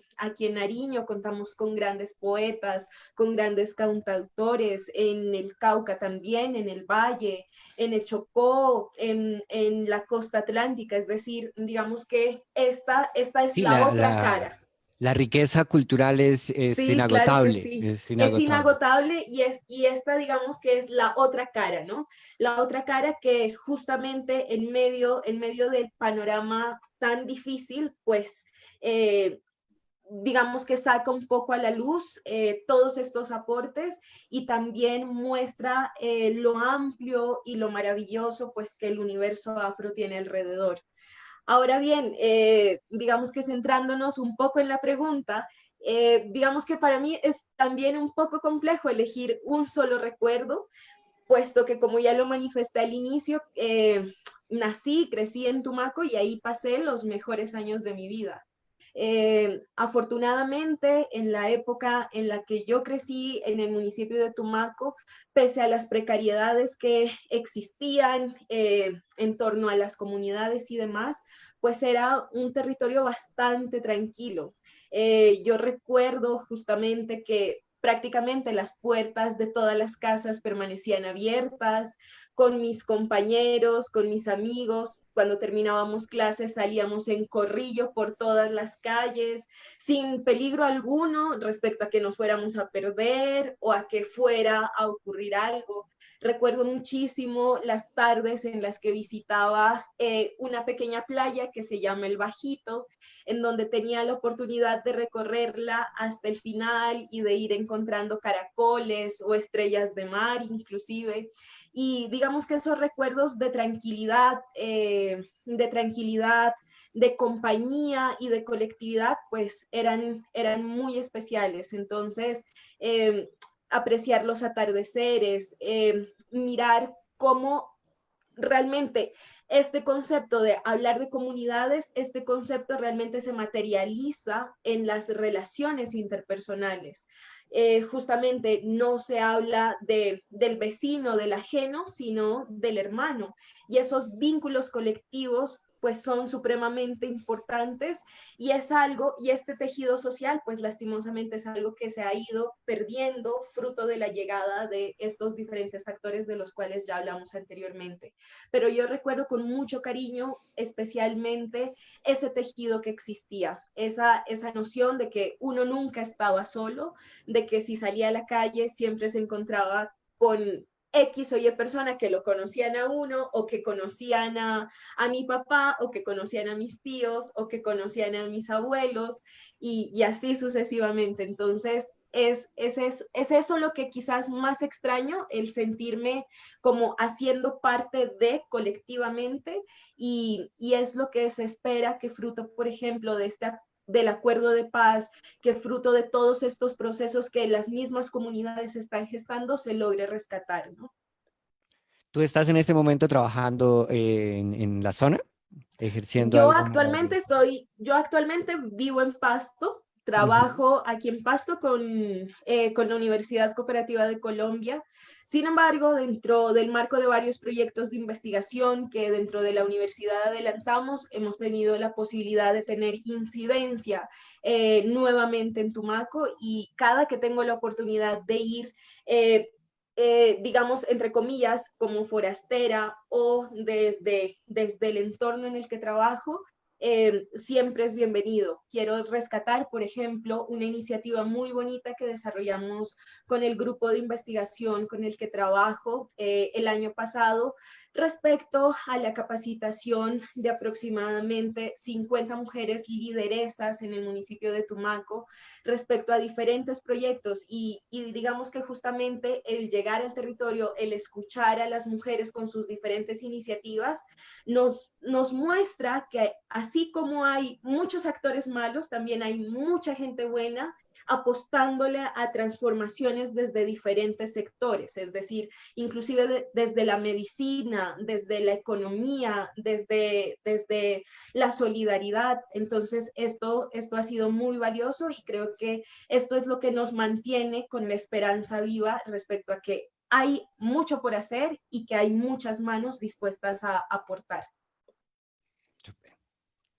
S6: Nariño contamos con grandes poetas, con grandes cantautores, en el Cauca también, en el Valle, en el Chocó, en la costa atlántica. Es decir, digamos que esta es
S5: Sí,
S6: la otra cara.
S5: la riqueza cultural es
S6: Sí,
S5: inagotable,
S6: claro que sí.
S5: es
S6: Es
S5: inagotable.
S6: inagotable, y esta, digamos que es la otra cara, ¿no? La otra cara que justamente en medio del panorama tan difícil, pues digamos que saca un poco a la luz todos estos aportes, y también muestra lo amplio y lo maravilloso pues que el universo afro tiene alrededor. Ahora bien, digamos que centrándonos un poco en la pregunta, digamos que para mí es también un poco complejo elegir un solo recuerdo, puesto que, como ya lo manifesté al inicio, nací, crecí en Tumaco y ahí pasé los mejores años de mi vida. Afortunadamente, en la época en la que yo crecí en el municipio de Tumaco, pese a las precariedades que existían en torno a las comunidades y demás, pues era un territorio bastante tranquilo. Yo recuerdo justamente que prácticamente las puertas de todas las casas permanecían abiertas. Con mis compañeros, con mis amigos, cuando terminábamos clases salíamos en corrillo por todas las calles, sin peligro alguno respecto a que nos fuéramos a perder o a que fuera a ocurrir algo. Recuerdo muchísimo las tardes en las que visitaba una pequeña playa que se llama El Bajito, en donde tenía la oportunidad de recorrerla hasta el final y de ir encontrando caracoles o estrellas de mar inclusive. Y digamos que esos recuerdos de tranquilidad, de compañía y de colectividad, pues eran muy especiales. Entonces, apreciar los atardeceres, mirar cómo realmente este concepto de hablar de comunidades, este concepto realmente se materializa en las relaciones interpersonales. Justamente no se habla del vecino, del ajeno, sino del hermano. Y esos vínculos colectivos pues son supremamente importantes, y es algo, y este tejido social pues lastimosamente es algo que se ha ido perdiendo fruto de la llegada de estos diferentes actores de los cuales ya hablamos anteriormente. Pero yo recuerdo con mucho cariño especialmente ese tejido que existía, esa noción de que uno nunca estaba solo, de que si salía a la calle siempre se encontraba con X o Y persona que lo conocían a uno, o que conocían a mi papá, o que conocían a mis tíos, o que conocían a mis abuelos, y así sucesivamente. Entonces, es eso lo que quizás más extraño, el sentirme como haciendo parte de colectivamente, y es lo que se espera que fruto, por ejemplo, del acuerdo de paz, que fruto de todos estos procesos que las mismas comunidades están gestando, se logre rescatar, ¿no?
S5: ¿Tú estás en este momento trabajando en la zona, ejerciendo
S6: Yo
S5: algo?
S6: actualmente vivo en Pasto, trabajo aquí en Pasto con la Universidad Cooperativa de Colombia. Sin embargo, dentro del marco de varios proyectos de investigación que dentro de la universidad adelantamos, hemos tenido la posibilidad de tener incidencia nuevamente en Tumaco, y cada que tengo la oportunidad de ir, digamos, entre comillas, como forastera o desde el entorno en el que trabajo, siempre es bienvenido. Quiero rescatar, por ejemplo, una iniciativa muy bonita que desarrollamos con el grupo de investigación con el que trabajo el año pasado respecto a la capacitación de aproximadamente 50 mujeres lideresas en el municipio de Tumaco respecto a diferentes proyectos y digamos que justamente el llegar al territorio, el escuchar a las mujeres con sus diferentes iniciativas nos muestra que así como hay muchos actores malos, también hay mucha gente buena apostándole a transformaciones desde diferentes sectores, es decir, inclusive desde la medicina, desde la economía, desde la solidaridad. Entonces, esto ha sido muy valioso y creo que esto es lo que nos mantiene con la esperanza viva respecto a que hay mucho por hacer y que hay muchas manos dispuestas a aportar.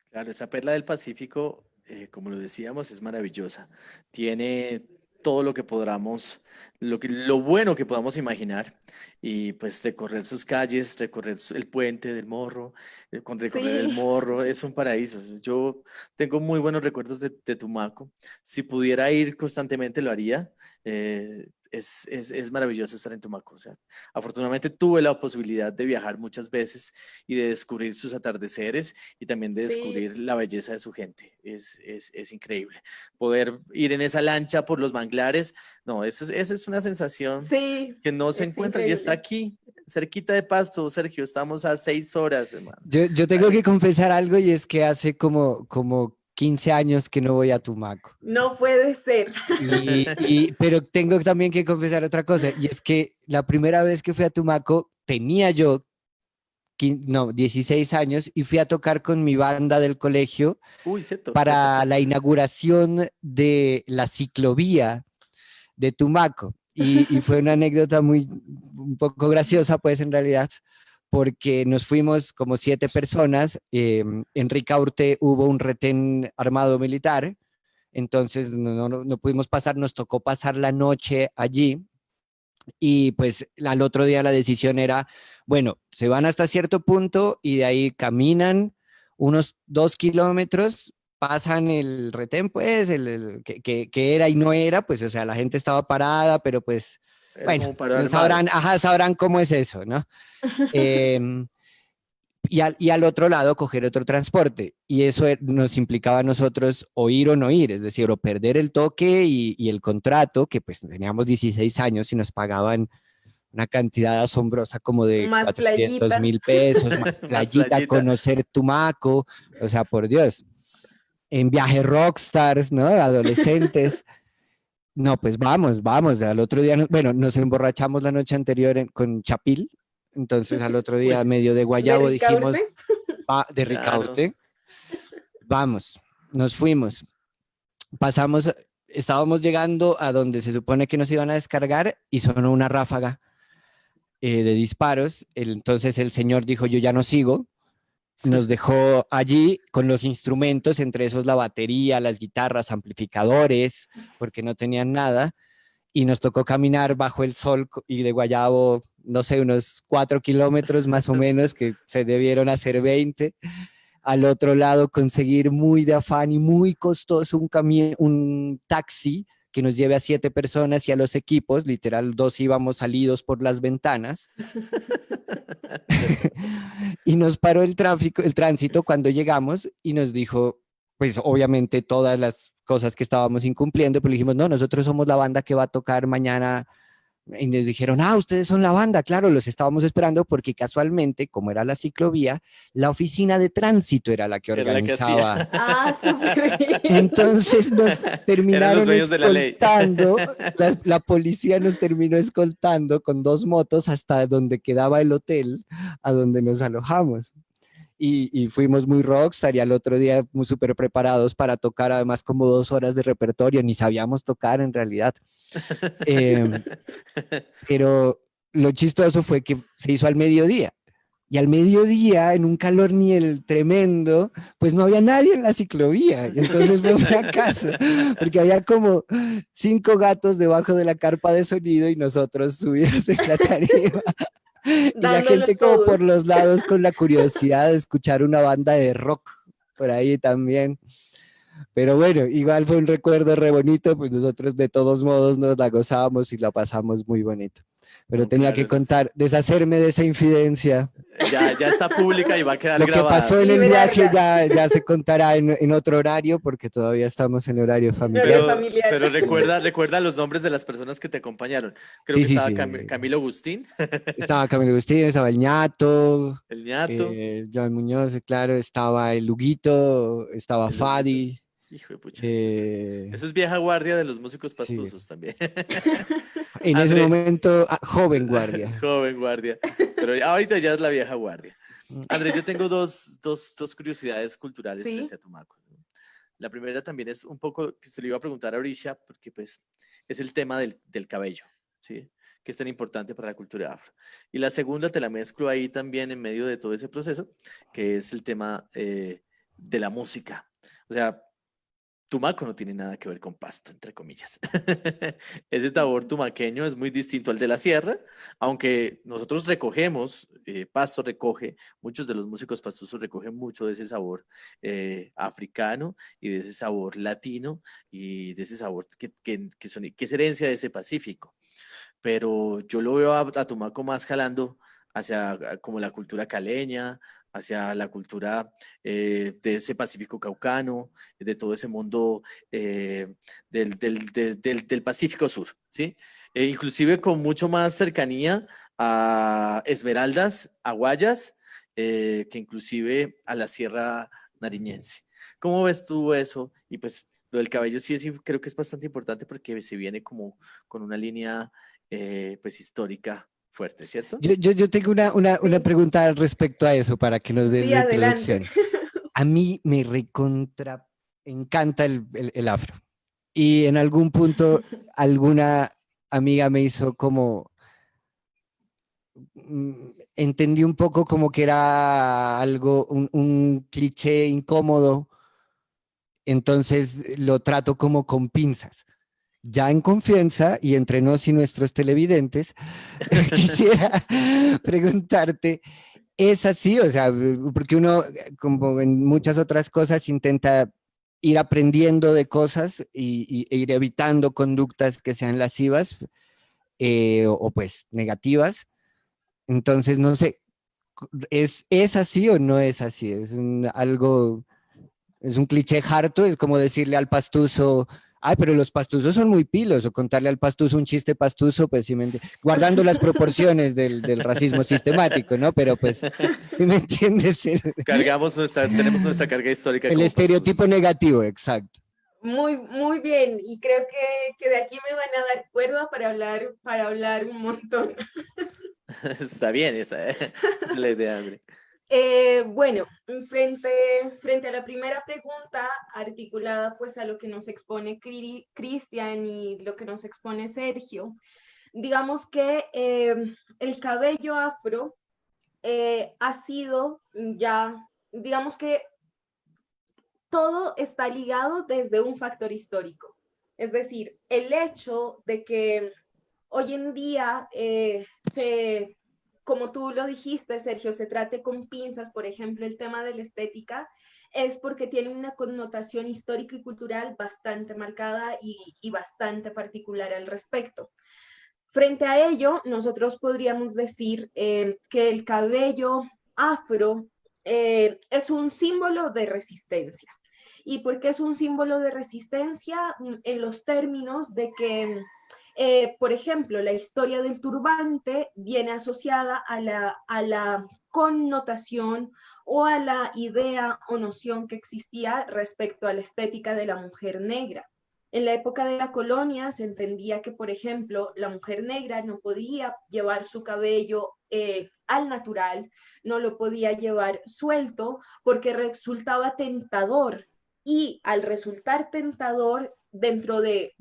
S2: Claro, esa perla del Pacífico, como lo decíamos, es maravillosa. Tiene todo lo que podamos, lo bueno que podamos imaginar y pues recorrer sus calles, recorrer el puente del Morro, con recorrer el Morro, es un paraíso. Yo tengo muy buenos recuerdos de Tumaco. Si pudiera ir constantemente lo haría. Es maravilloso estar en Tumaco. O sea, afortunadamente tuve la posibilidad de viajar muchas veces y de descubrir sus atardeceres y también de descubrir la belleza de su gente. Es increíble. Poder ir en esa lancha por los manglares, no, esa es una sensación que no se encuentra y está aquí, cerquita de Pasto, Sergio. Estamos a 6 horas, hermano.
S5: Yo tengo que confesar algo y es que hace como 15 años que no voy a Tumaco.
S6: No puede ser.
S5: Pero tengo también que confesar otra cosa, y es que la primera vez que fui a Tumaco tenía yo 16 años y fui a tocar con mi banda del colegio para la inauguración de la ciclovía de Tumaco. Y fue una anécdota un poco graciosa, pues en realidad, porque nos fuimos como 7 personas. En Ricaurte hubo un retén armado militar, entonces no pudimos pasar, nos tocó pasar la noche allí y pues al otro día la decisión era, bueno, se van hasta cierto punto y de ahí caminan unos 2 kilómetros, pasan el retén, pues, que era y no era, pues, o sea, la gente estaba parada, pero pues, bueno, sabrán cómo es eso, ¿no? Y al otro lado coger otro transporte, y eso nos implicaba a nosotros o ir o no ir, es decir, o perder el toque y el contrato, que pues teníamos 16 años y nos pagaban una cantidad asombrosa como de 400,000 pesos, más playita, conocer Tumaco, o sea, por Dios, en viaje rockstars, ¿no? Adolescentes. No, pues vamos, al otro día, bueno, nos emborrachamos la noche anterior con Chapil, entonces al otro día medio de guayabo dijimos, de Ricaurte, vamos, nos fuimos, estábamos llegando a donde se supone que nos iban a descargar y sonó una ráfaga de disparos. Entonces el señor dijo, yo ya no sigo, nos dejó allí con los instrumentos, entre esos la batería, las guitarras, amplificadores, porque no tenían nada, y nos tocó caminar bajo el sol y de guayabo, no sé, unos 4 kilómetros más o menos, que se debieron hacer 20, al otro lado conseguir muy de afán y muy costoso un taxi que nos lleve a 7 personas y a los equipos, literal 2 íbamos salidos por las ventanas, y nos paró el tránsito cuando llegamos y nos dijo, pues obviamente todas las cosas que estábamos incumpliendo, pero le dijimos, no, nosotros somos la banda que va a tocar mañana. Y nos dijeron, ustedes son la banda, claro, los estábamos esperando porque casualmente, como era la ciclovía, la oficina de tránsito era la que organizaba. Entonces nos terminaron escoltando, la policía nos terminó escoltando con 2 motos hasta donde quedaba el hotel, a donde nos alojamos. Y fuimos muy rockstar y al otro día muy súper preparados para tocar, además como 2 horas de repertorio, ni sabíamos tocar en realidad. Pero lo chistoso fue que se hizo al mediodía y al mediodía en un calor niel tremendo, pues no había nadie en la ciclovía, y entonces fue un fracaso porque había como 5 gatos debajo de la carpa de sonido y nosotros subidos en la tarima y la gente como por los lados con la curiosidad de escuchar una banda de rock por ahí también. Pero bueno, igual fue un recuerdo re bonito, pues nosotros de todos modos nos la gozábamos y la pasamos muy bonito. Pero
S2: No,
S5: tenía
S2: claro,
S5: que
S2: eso es-
S5: contar, deshacerme de esa infidencia.
S2: ya está pública y va a quedar
S5: Lo que
S2: grabada.
S5: pasó en
S2: ¿sí?
S5: el viaje
S6: Liberarla.
S5: ya se contará en otro horario, porque todavía estamos en horario familiar.
S6: Horario
S2: Pero,
S6: familiar.
S2: pero recuerda los nombres de las personas que te acompañaron. Creo
S5: Sí,
S2: que
S5: sí,
S2: estaba
S5: sí.
S2: Camilo Agustín,
S5: Estaba Camilo Agustín, estaba el ñato,
S2: el ñato,
S5: Joan Muñoz, claro, estaba el Luguito, estaba
S2: el Huguito.
S5: Fadi.
S2: Hijo de pucha.
S5: eh,
S2: Eso es vieja guardia de los músicos
S5: sí.
S2: pastusos también.
S5: En ese
S2: André,
S5: momento, joven guardia.
S2: joven guardia. Pero ahorita ya es la vieja guardia.
S5: Mm.
S2: André, yo tengo dos curiosidades culturales
S6: Sí.
S2: frente a Tumaco. ¿no? La primera también es un poco que se le iba a preguntar a Orisha, porque pues es el tema del cabello, ¿sí? Que es tan importante para la cultura afro. Y la segunda te la mezclo ahí también en medio de todo ese proceso, que es el tema de la música. O sea, Tumaco no tiene nada que ver con Pasto, entre comillas. Ese sabor tumaqueño es muy distinto al de la sierra, aunque nosotros recogemos, Pasto recoge, muchos de los músicos pastusos recogen mucho de ese sabor africano y de ese sabor latino y de ese sabor que es herencia de ese Pacífico. Pero yo lo veo a Tumaco más jalando hacia como la cultura caleña, hacia la cultura de ese Pacífico caucano, de todo ese mundo del Pacífico Sur, ¿sí? Inclusive con mucho más cercanía a Esmeraldas, a Guayas, que inclusive a la Sierra Nariñense. ¿Cómo ves tú eso? Y pues lo del cabello sí creo que es bastante importante porque se viene como con una línea pues histórica fuerte, ¿cierto?
S5: Yo tengo una pregunta respecto a eso para que nos des
S6: Sí,
S5: la
S6: adelante.
S5: introducción. A mí me recontra encanta el afro. Y en algún punto alguna amiga me hizo como, entendí un poco como que era algo, un cliché incómodo, entonces lo trato como con pinzas. Ya en confianza y entre nos y nuestros televidentes, quisiera preguntarte, ¿es así? O sea, porque uno, como en muchas otras cosas, intenta ir aprendiendo de cosas e ir evitando conductas que sean lascivas o pues negativas. Entonces, no sé, ¿es así o no es así? Es algo, es un cliché harto, es como decirle al pastuso, ay, pero los pastuzos son muy pilos, o contarle al pastuso un chiste pastuso, pues sí, guardando las proporciones del racismo sistemático, ¿no? Pero pues, ¿sí me entiendes?
S2: Tenemos nuestra carga histórica
S5: El
S2: como
S5: estereotipo
S2: pastusos.
S5: negativo, exacto.
S6: Muy, muy bien, y creo que de aquí me van a dar cuerda para hablar un montón.
S2: Está bien, esa es la idea, André.
S6: Bueno, frente a la primera pregunta, articulada pues a lo que nos expone Cristian y lo que nos expone Sergio, digamos que el cabello afro ha sido ya, digamos que todo está ligado desde un factor histórico. Es decir, el hecho de que hoy en día como tú lo dijiste, Sergio, se trate con pinzas, por ejemplo, el tema de la estética, es porque tiene una connotación histórica y cultural bastante marcada y bastante particular al respecto. Frente a ello, nosotros podríamos decir que el cabello afro es un símbolo de resistencia. ¿Y por qué es un símbolo de resistencia? En los términos de que por ejemplo, la historia del turbante viene asociada a la connotación o a la idea o noción que existía respecto a la estética de la mujer negra. En la época de la colonia se entendía que, por ejemplo, la mujer negra no podía llevar su cabello al natural, no lo podía llevar suelto porque resultaba tentador. Y al resultar tentador, dentro de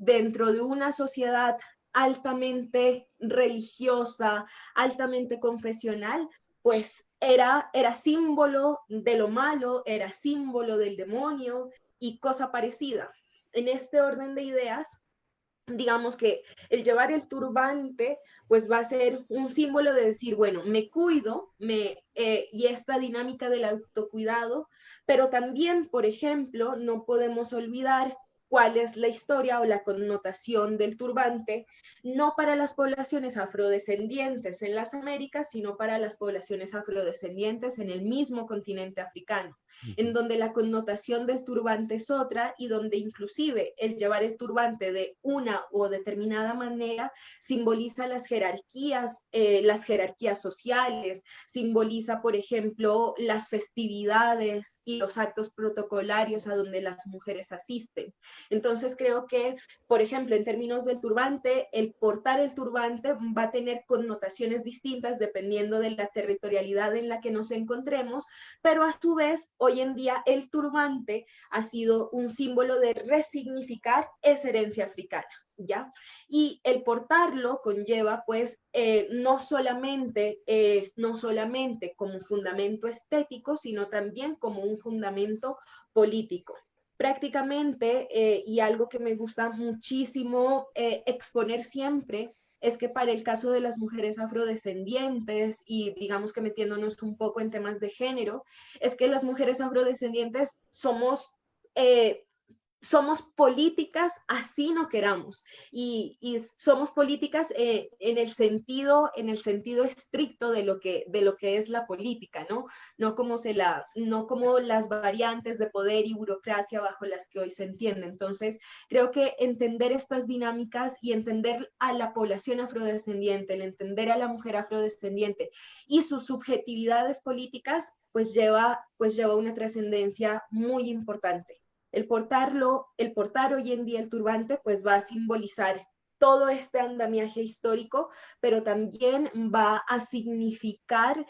S6: una sociedad altamente religiosa, altamente confesional, pues era símbolo de lo malo, era símbolo del demonio y cosa parecida. En este orden de ideas, digamos que el llevar el turbante pues va a ser un símbolo de decir, bueno, me cuido, y esta dinámica del autocuidado, pero también, por ejemplo, no podemos olvidar cuál es la historia o la connotación del turbante, no para las poblaciones afrodescendientes en las Américas, sino para las poblaciones afrodescendientes en el mismo continente africano, en donde la connotación del turbante es otra y donde inclusive el llevar el turbante de una o determinada manera simboliza las jerarquías sociales, simboliza, por ejemplo, las festividades y los actos protocolarios a donde las mujeres asisten. Entonces creo que, por ejemplo, en términos del turbante, el portar el turbante va a tener connotaciones distintas dependiendo de la territorialidad en la que nos encontremos, pero a su vez, hoy en día el turbante ha sido un símbolo de resignificar esa herencia africana. ¿Ya? Y el portarlo conlleva, pues, no solamente como fundamento estético, sino también como un fundamento político. Prácticamente, y algo que me gusta muchísimo exponer siempre, es que para el caso de las mujeres afrodescendientes, y digamos que metiéndonos un poco en temas de género, es que las mujeres afrodescendientes somos políticas así no queramos, y somos políticas en el sentido estricto de lo que es la política, no como las variantes de poder y burocracia bajo las que hoy se entiende. Entonces creo que entender estas dinámicas y entender a la población afrodescendiente, el entender a la mujer afrodescendiente y sus subjetividades políticas, pues lleva una trascendencia muy importante. El portar hoy en día el turbante pues va a simbolizar todo este andamiaje histórico, pero también va a significar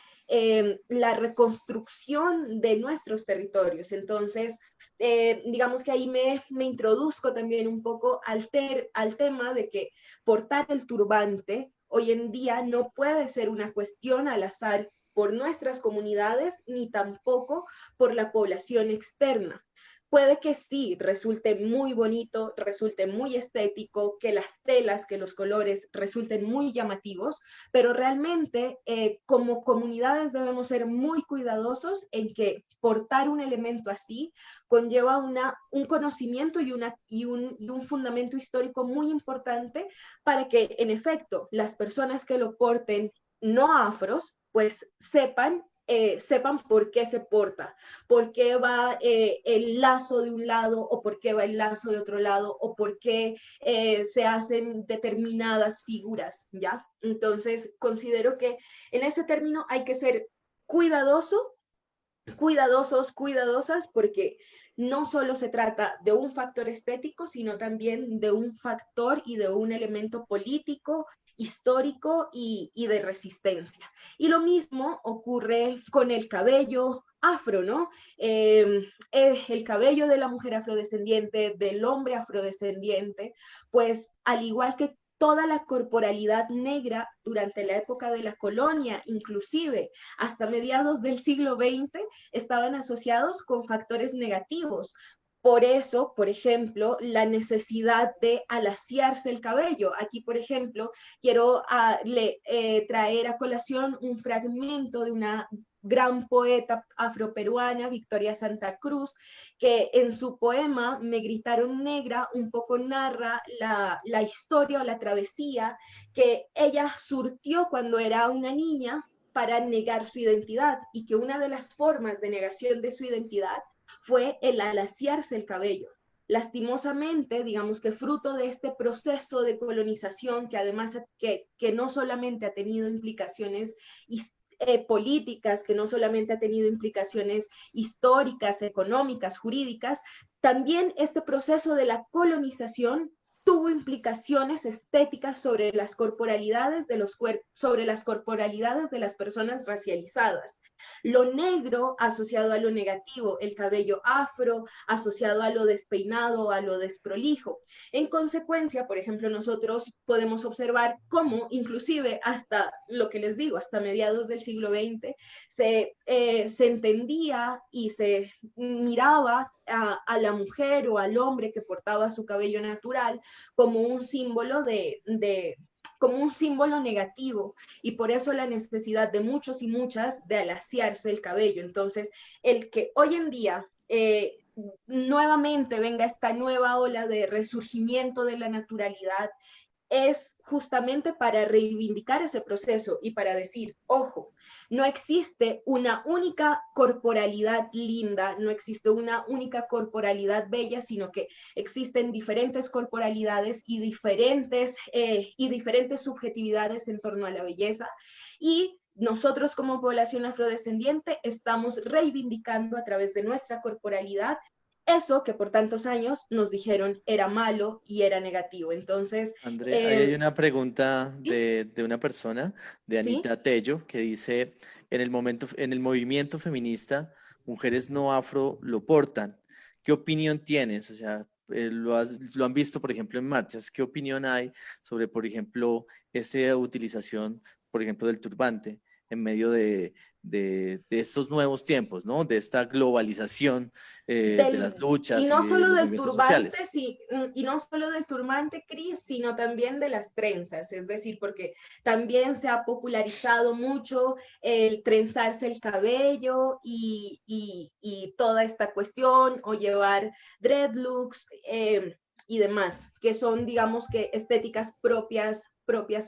S6: la reconstrucción de nuestros territorios. Entonces, digamos que ahí me introduzco también un poco al tema de que portar el turbante hoy en día no puede ser una cuestión al azar por nuestras comunidades, ni tampoco por la población externa. Puede que sí, resulte muy bonito, resulte muy estético, que las telas, que los colores resulten muy llamativos, pero realmente como comunidades debemos ser muy cuidadosos en que portar un elemento así conlleva un conocimiento y un fundamento histórico muy importante para que, en efecto, las personas que lo porten no afros, pues sepan por qué se porta, por qué va el lazo de un lado o por qué va el lazo de otro lado o por qué se hacen determinadas figuras, ¿ya? Entonces, considero que en ese término hay que ser cuidadosas, porque no solo se trata de un factor estético, sino también de un factor y de un elemento político, histórico y de resistencia. Y lo mismo ocurre con el cabello afro, ¿no? El cabello de la mujer afrodescendiente, del hombre afrodescendiente, pues al igual que toda la corporalidad negra durante la época de la colonia, inclusive hasta mediados del siglo XX, estaban asociados con factores negativos. Por eso, por ejemplo, la necesidad de alaciarse el cabello. Aquí, por ejemplo, quiero traer a colación un fragmento de una gran poeta afroperuana, Victoria Santa Cruz, que en su poema Me gritaron negra un poco narra la historia o la travesía que ella surtió cuando era una niña para negar su identidad, y que una de las formas de negación de su identidad fue el alaciarse el cabello. Lastimosamente, digamos que fruto de este proceso de colonización, que además que no solamente ha tenido implicaciones políticas, que no solamente ha tenido implicaciones históricas, económicas, jurídicas, también este proceso de la colonización tuvo implicaciones estéticas sobre las corporalidades de los sobre las corporalidades de las personas racializadas. Lo negro asociado a lo negativo, el cabello afro asociado a lo despeinado, a lo desprolijo. En consecuencia, por ejemplo, nosotros podemos observar cómo inclusive hasta lo que les digo, hasta mediados del siglo XX, se entendía y se miraba a la mujer o al hombre que portaba su cabello natural como un símbolo como un símbolo negativo, y por eso la necesidad de muchos y muchas de alaciarse el cabello. Entonces, el que hoy en día nuevamente venga esta nueva ola de resurgimiento de la naturalidad es justamente para reivindicar ese proceso y para decir, ojo, no existe una única corporalidad linda, no existe una única corporalidad bella, sino que existen diferentes corporalidades y diferentes subjetividades en torno a la belleza, y nosotros como población afrodescendiente estamos reivindicando a través de nuestra corporalidad eso que por tantos años nos dijeron era malo y era negativo. Entonces,
S2: André, ahí hay una pregunta de una persona, de
S6: ¿sí?
S2: Anita Tello, que dice, en el movimiento feminista, mujeres no afro lo portan. ¿Qué opinión tienes? O sea, lo han visto, por ejemplo, en marchas. ¿Qué opinión hay sobre, por ejemplo, esa utilización, por ejemplo, del turbante en medio de estos nuevos tiempos, ¿no? De esta globalización de las luchas
S6: y
S2: y
S6: no
S2: de
S6: solo
S2: los
S6: del
S2: movimientos
S6: turbante,
S2: sociales?
S6: y no solo del turbante, Cris, sino también de las trenzas, es decir, porque también se ha popularizado mucho el trenzarse el cabello y toda esta cuestión, o llevar dreadlocks y demás, que son, digamos, que estéticas propias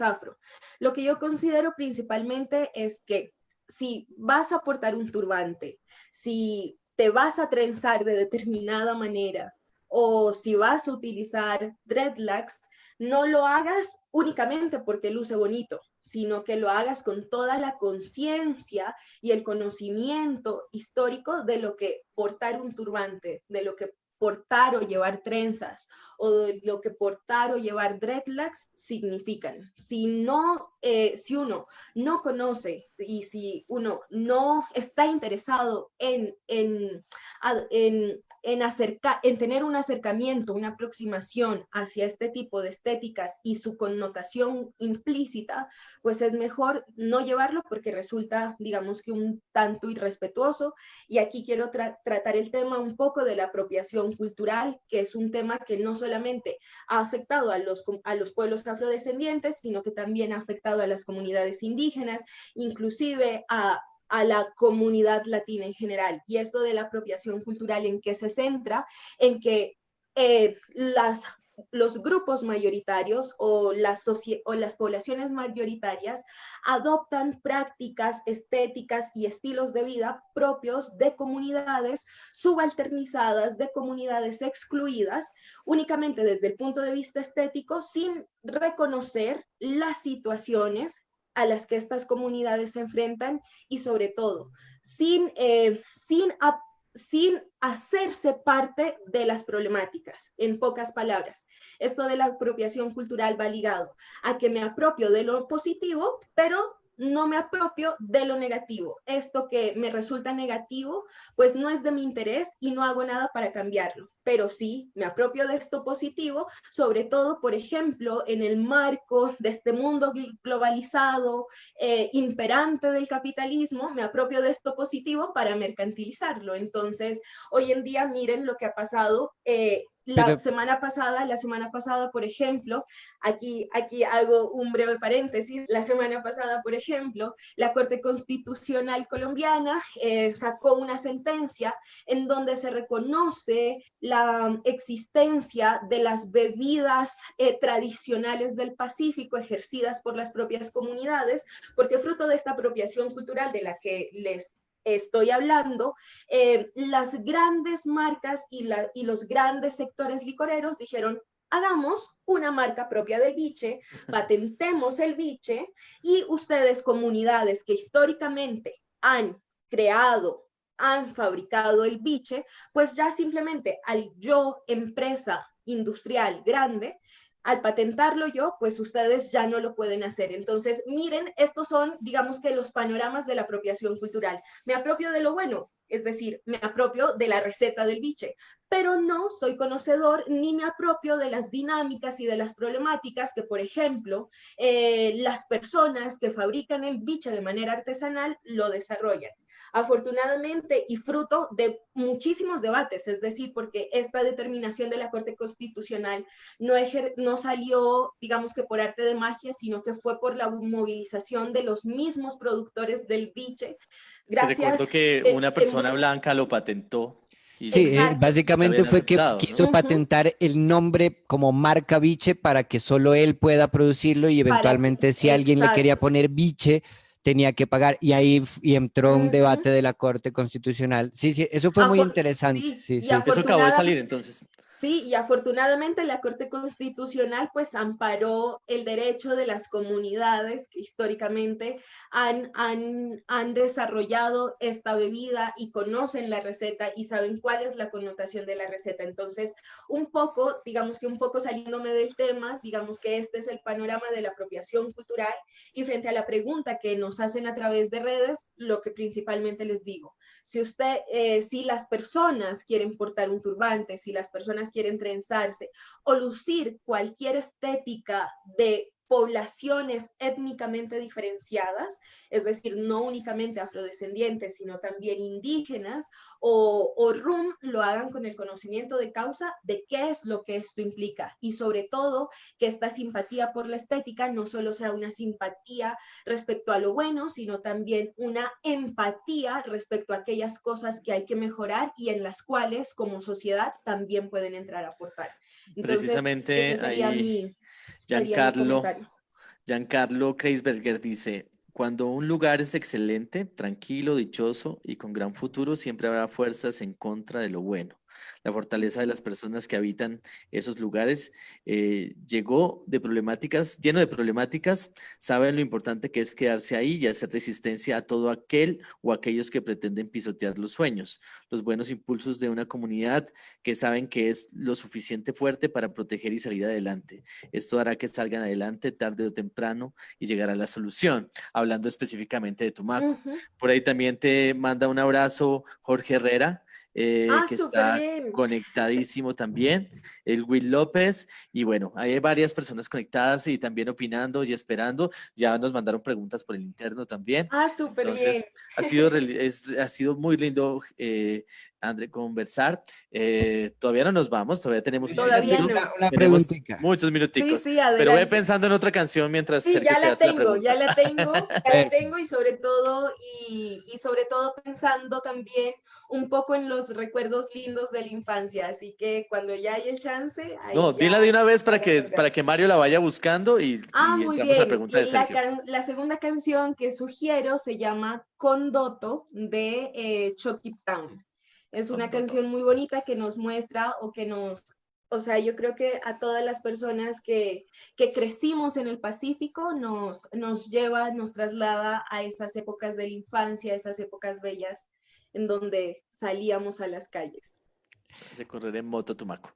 S6: afro. Lo que yo considero principalmente es que si vas a portar un turbante, si te vas a trenzar de determinada manera, o si vas a utilizar dreadlocks, no lo hagas únicamente porque luce bonito, sino que lo hagas con toda la conciencia y el conocimiento histórico de lo que portar un turbante, de lo que portar o llevar trenzas, o de lo que portar o llevar dreadlocks significan. Si uno no conoce y si uno no está interesado en tener un acercamiento, una aproximación hacia este tipo de estéticas y su connotación implícita, pues es mejor no llevarlo porque resulta, digamos, que un tanto irrespetuoso. Y aquí quiero tratar el tema un poco de la apropiación cultural, que es un tema que no solamente ha afectado a los pueblos afrodescendientes, sino que también ha afectado a las comunidades indígenas, inclusive a la comunidad latina en general. Y esto de la apropiación cultural, ¿en qué se centra? En que los grupos mayoritarios o las poblaciones mayoritarias adoptan prácticas estéticas y estilos de vida propios de comunidades subalternizadas, de comunidades excluidas, únicamente desde el punto de vista estético, sin reconocer las situaciones a las que estas comunidades se enfrentan y sobre todo sin hacerse parte de las problemáticas. En pocas palabras, esto de la apropiación cultural va ligado a que me apropio de lo positivo, pero no me apropio de lo negativo. Esto que me resulta negativo, pues no es de mi interés y no hago nada para cambiarlo. Pero sí me apropio de esto positivo, sobre todo, por ejemplo, en el marco de este mundo globalizado, imperante del capitalismo, me apropio de esto positivo para mercantilizarlo. Entonces, hoy en día, miren lo que ha pasado. La semana pasada, por ejemplo, aquí hago un breve paréntesis, la semana pasada, por ejemplo, la Corte Constitucional colombiana sacó una sentencia en donde se reconoce la existencia de las bebidas tradicionales del Pacífico ejercidas por las propias comunidades, porque fruto de esta apropiación cultural de la que les estoy hablando, las grandes marcas y los grandes sectores licoreros dijeron: hagamos una marca propia del biche, patentemos el biche, y ustedes, comunidades que históricamente han creado, han fabricado el biche, pues ya simplemente al yo, empresa industrial grande, al patentarlo yo, pues ustedes ya no lo pueden hacer. Entonces, miren, estos son, digamos, que los panoramas de la apropiación cultural. Me apropio de lo bueno, es decir, me apropio de la receta del biche, pero no soy conocedor ni me apropio de las dinámicas y de las problemáticas que, por ejemplo, las personas que fabrican el biche de manera artesanal lo desarrollan. Afortunadamente, y fruto de muchísimos debates, es decir, porque esta determinación de la Corte Constitucional no salió, digamos que por arte de magia, sino que fue por la movilización de los mismos productores del biche.
S2: Es que recuerdo que una persona blanca lo patentó. Y
S5: Sí,
S6: Exacto.
S5: básicamente fue que
S2: aceptado, ¿no?
S5: quiso patentar el nombre como marca biche para que solo él pueda producirlo y eventualmente si alguien le quería poner biche tenía que pagar y ahí entró un debate de la Corte Constitucional. Sí, sí, eso fue muy interesante.
S6: Sí,
S5: Sí,
S6: y
S5: sí.
S2: Eso acabó de salir entonces.
S6: Sí, y afortunadamente la Corte Constitucional pues amparó el derecho de las comunidades que históricamente han desarrollado esta bebida y conocen la receta y saben cuál es la connotación de la receta. Entonces, digamos que un poco saliéndome del tema, digamos que este es el panorama de la apropiación cultural y frente a la pregunta que nos hacen a través de redes, lo que principalmente les digo, si las personas quieren portar un turbante, si las personas quieren trenzarse o lucir cualquier estética de poblaciones étnicamente diferenciadas, es decir, no únicamente afrodescendientes, sino también indígenas o rum, lo hagan con el conocimiento de causa de qué es lo que esto implica y sobre todo que esta simpatía por la estética no solo sea una simpatía respecto a lo bueno, sino también una empatía respecto a aquellas cosas que hay que mejorar y en las cuales como sociedad también pueden entrar a aportar. Entonces,
S2: precisamente
S6: ese sería
S2: ahí
S6: mi comentario.
S2: Giancarlo Kreisberger dice, cuando un lugar es excelente, tranquilo, dichoso y con gran futuro, siempre habrá fuerzas en contra de lo bueno. La fortaleza de las personas que habitan esos lugares lleno de problemáticas, saben lo importante que es quedarse ahí y hacer resistencia a todo aquel o aquellos que pretenden pisotear los sueños, los buenos impulsos de una comunidad que saben que es lo suficiente fuerte para proteger y salir adelante. Esto hará que salgan adelante tarde o temprano y llegar a la solución, hablando específicamente de Tumaco. Por ahí también te manda un abrazo Jorge Herrera, que está
S6: bien.
S2: conectadísimo también, el Will López, y bueno, hay varias personas conectadas y también opinando y esperando, ya nos mandaron preguntas por el interno también.
S6: Súper
S2: Entonces,
S6: bien.
S2: ha sido muy lindo, André, conversar. Todavía no nos vamos, todavía tenemos
S6: Todavía no.
S5: Una
S2: tenemos
S5: preguntita.
S2: muchos minuticos,
S6: Sí,
S2: pero voy
S6: adelante.
S2: pensando en otra canción mientras
S6: Sí,
S2: Sergio te hace la pregunta.
S6: ya la tengo y sobre todo pensando también un poco en los recuerdos lindos de la infancia, así que cuando ya hay el chance, ahí
S2: No,
S6: ya
S2: dila de una vez para
S6: vamos
S2: que Mario la vaya buscando y
S6: muy
S2: entramos a la
S6: bien.
S2: pregunta de Sergio.
S6: La segunda canción que sugiero se llama Condoto de Chucky Town. Es una canción muy bonita que nos muestra o sea, yo creo que a todas las personas que crecimos en el Pacífico nos traslada a esas épocas de la infancia, esas épocas bellas en donde salíamos a las calles.
S2: Recorrer en moto Tumaco.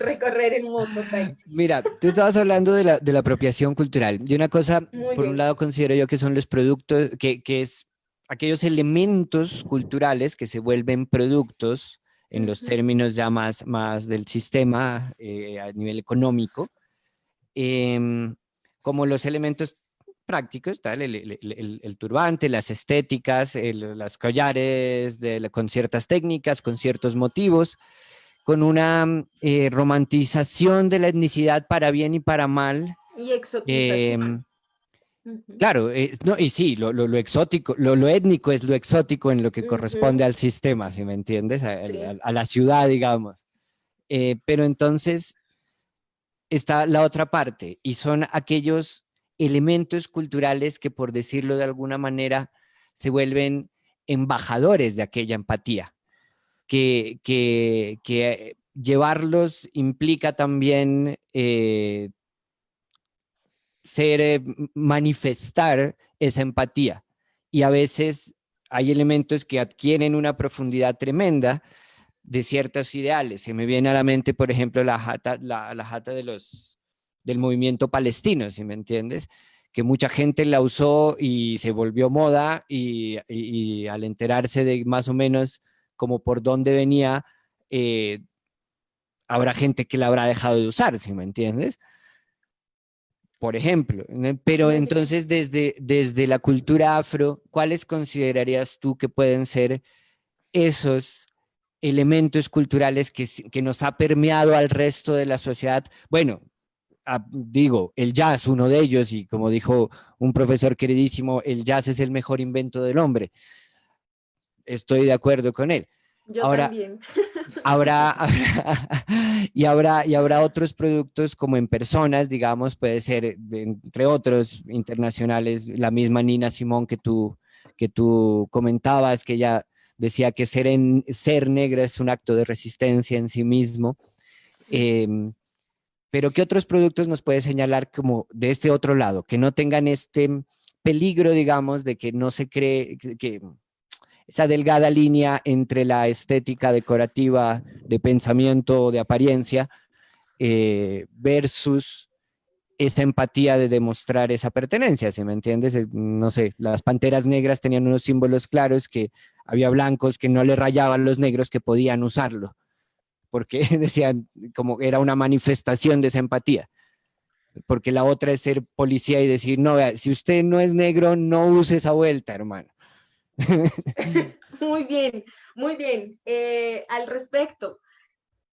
S6: Recorrer en moto, taxi.
S5: Mira, tú estabas hablando de la apropiación cultural. Y una cosa,
S6: Muy
S5: por un
S6: bien.
S5: lado, considero yo que son los productos, que es aquellos elementos culturales que se vuelven productos en los términos ya más del sistema a nivel económico, como los elementos prácticos, tal, el turbante, las estéticas, las collares con ciertas técnicas, con ciertos motivos, con una romantización de la etnicidad para bien y para mal.
S6: Y exotización.
S5: Claro, no, y sí, lo exótico, lo étnico es lo exótico en lo que corresponde al sistema, si me entiendes, a la ciudad, digamos. Pero entonces está la otra parte, y son aquellos elementos culturales que, por decirlo de alguna manera, se vuelven embajadores de aquella empatía, que llevarlos implica también manifestar esa empatía, y a veces hay elementos que adquieren una profundidad tremenda de ciertos ideales. Se me viene a la mente, por ejemplo, la jata del movimiento palestino, si me entiendes, que mucha gente la usó y se volvió moda y al enterarse de más o menos como por dónde venía, habrá gente que la habrá dejado de usar, si me entiendes. por ejemplo, ¿no? Pero entonces desde la cultura afro, ¿cuáles considerarías tú que pueden ser esos elementos culturales que nos ha permeado al resto de la sociedad? Bueno, digo, el jazz, uno de ellos, y como dijo un profesor queridísimo, el jazz es el mejor invento del hombre. Estoy de acuerdo con él.
S6: Yo
S5: Ahora,
S6: también.
S5: habrá otros productos como en personas, digamos, puede ser, entre otros internacionales, la misma Nina Simone que tú comentabas, que ella decía que ser negra es un acto de resistencia en sí mismo. Pero ¿qué otros productos nos puede señalar como de este otro lado, que no tengan este peligro, digamos, de que no se cree que esa delgada línea entre la estética decorativa de pensamiento, de apariencia, versus esa empatía de demostrar esa pertenencia, ¿sí me entiendes? No sé, las panteras negras tenían unos símbolos claros que había blancos que no le rayaban los negros que podían usarlo, porque decían como era una manifestación de esa empatía. Porque la otra es ser policía y decir, no, vea, si usted no es negro, no use esa vuelta, hermano.
S6: Muy bien, muy bien. Al respecto,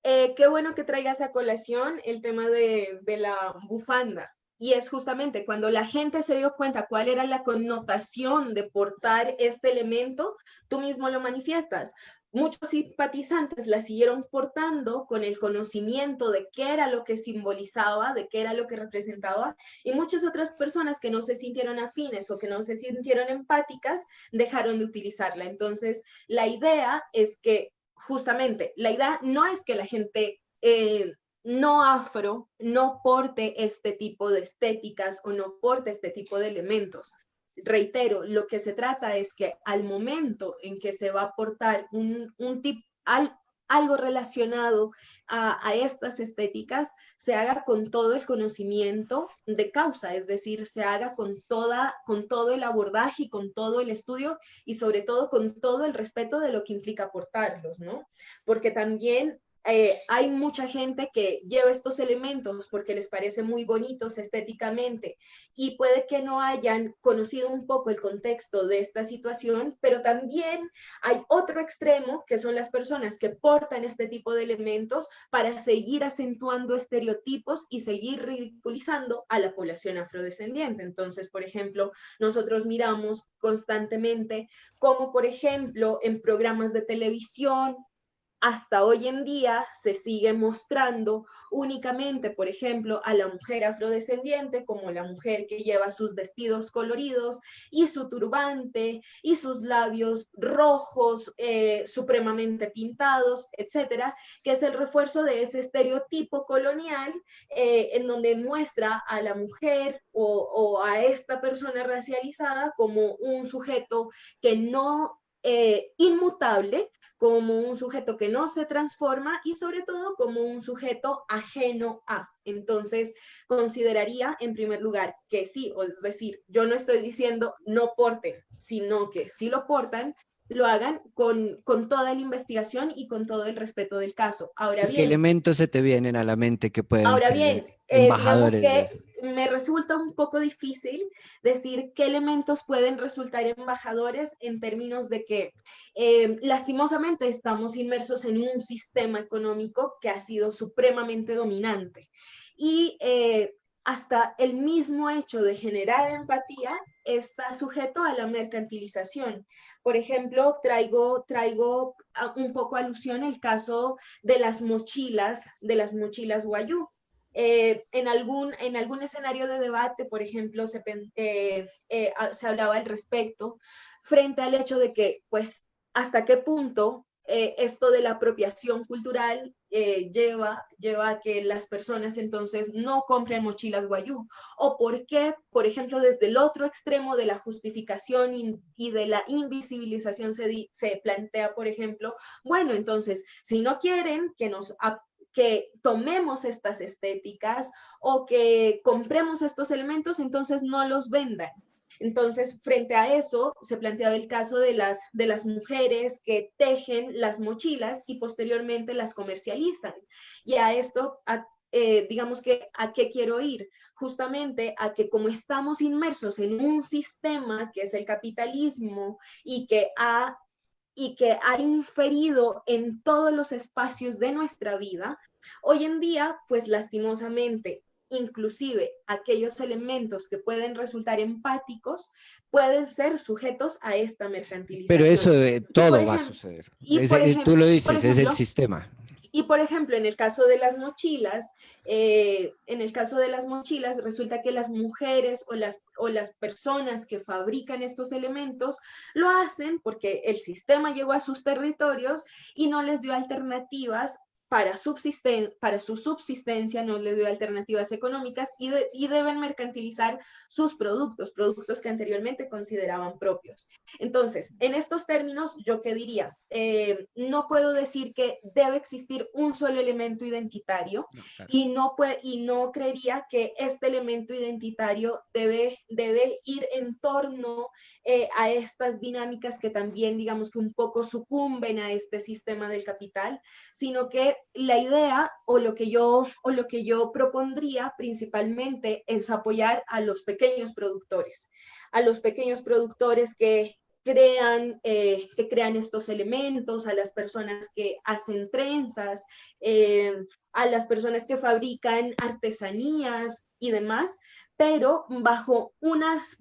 S6: qué bueno que traigas a colación el tema de la bufanda. Y es justamente cuando la gente se dio cuenta cuál era la connotación de portar este elemento, tú mismo lo manifiestas. Muchos simpatizantes la siguieron portando con el conocimiento de qué era lo que simbolizaba, de qué era lo que representaba, y muchas otras personas que no se sintieron afines o que no se sintieron empáticas dejaron de utilizarla. Entonces, la idea es que justamente, la idea no es que la gente no afro no porte este tipo de estéticas o no porte este tipo de elementos. Reitero, lo que se trata es que al momento en que se va a portar algo relacionado a estas estéticas, se haga con todo el conocimiento de causa, es decir, se haga con todo el abordaje y con todo el estudio y sobre todo con todo el respeto de lo que implica portarlos, ¿no? Porque también hay mucha gente que lleva estos elementos porque les parece muy bonitos estéticamente y puede que no hayan conocido un poco el contexto de esta situación, pero también hay otro extremo que son las personas que portan este tipo de elementos para seguir acentuando estereotipos y seguir ridiculizando a la población afrodescendiente. Entonces, por ejemplo, nosotros miramos constantemente cómo, por ejemplo, en programas de televisión, hasta hoy en día se sigue mostrando únicamente, por ejemplo, a la mujer afrodescendiente como la mujer que lleva sus vestidos coloridos y su turbante y sus labios rojos supremamente pintados, etcétera, que es el refuerzo de ese estereotipo colonial en donde muestra a la mujer o a esta persona racializada como un sujeto que no inmutable, como un sujeto que no se transforma y sobre todo como un sujeto ajeno a. Entonces, consideraría en primer lugar que sí, es decir, yo no estoy diciendo no porten, sino que si lo portan, lo hagan con toda la investigación y con todo el respeto del caso. Ahora
S5: ¿Qué
S6: bien,
S5: elementos se te vienen a la mente que pueden
S6: ahora
S5: ser
S6: bien,
S5: embajadores de
S6: digamos
S5: eso?
S6: que me resulta un poco difícil decir qué elementos pueden resultar embajadores en términos de que lastimosamente estamos inmersos en un sistema económico que ha sido supremamente dominante y hasta el mismo hecho de generar empatía está sujeto a la mercantilización. Por ejemplo, traigo un poco alusión el caso de las mochilas guayú. En algún escenario de debate, por ejemplo, se hablaba al respecto frente al hecho de que, pues, hasta qué punto esto de la apropiación cultural lleva a que las personas entonces no compren mochilas guayú, o por qué, por ejemplo, desde el otro extremo de la justificación y de la invisibilización se plantea, por ejemplo, bueno, entonces, si no quieren que tomemos estas estéticas o que compremos estos elementos, entonces no los vendan. Entonces, frente a eso, se planteaba el caso de las mujeres que tejen las mochilas y posteriormente las comercializan. Y a esto digamos que, ¿a qué quiero ir? Justamente a que como estamos inmersos en un sistema que es el capitalismo y que ha inferido en todos los espacios de nuestra vida, hoy en día, pues lastimosamente, inclusive aquellos elementos que pueden resultar empáticos pueden ser sujetos a esta mercantilización.
S5: Pero eso todo va a
S6: ejemplo,
S5: suceder. Tú lo
S6: por
S5: dices, es el
S6: ejemplo,
S5: sistema.
S6: y por ejemplo, en el caso de las mochilas, resulta que las mujeres o las personas que fabrican estos elementos lo hacen porque el sistema llegó a sus territorios y no les dio alternativas para su subsistencia, no les dio alternativas económicas y deben mercantilizar sus productos que anteriormente consideraban propios. Entonces, en estos términos, ¿yo qué diría? No puedo decir que debe existir un solo elemento identitario, no, claro. y no creería que este elemento identitario debe ir en torno a estas dinámicas que también, digamos que un poco sucumben a este sistema del capital, sino que la idea o lo que yo propondría principalmente es apoyar a los pequeños productores que crean estos elementos, a las personas que hacen trenzas, a las personas que fabrican artesanías y demás, pero bajo unas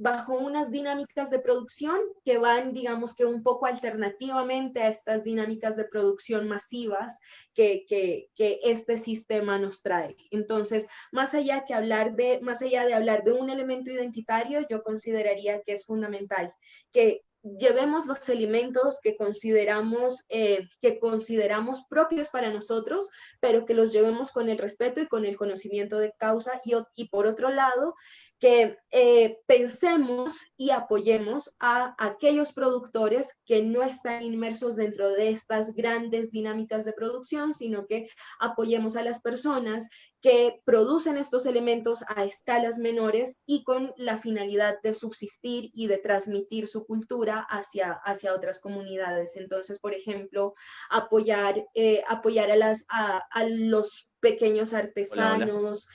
S6: dinámicas de producción que van, digamos que un poco alternativamente a estas dinámicas de producción masivas que este sistema nos trae. Entonces, más allá de hablar de un elemento identitario, yo consideraría que es fundamental que llevemos los elementos que consideramos propios para nosotros, pero que los llevemos con el respeto y con el conocimiento de causa, y por otro lado, que pensemos y apoyemos a aquellos productores que no están inmersos dentro de estas grandes dinámicas de producción, sino que apoyemos a las personas que producen estos elementos a escalas menores y con la finalidad de subsistir y de transmitir su cultura hacia otras comunidades. Entonces, por ejemplo, apoyar a los pequeños artesanos,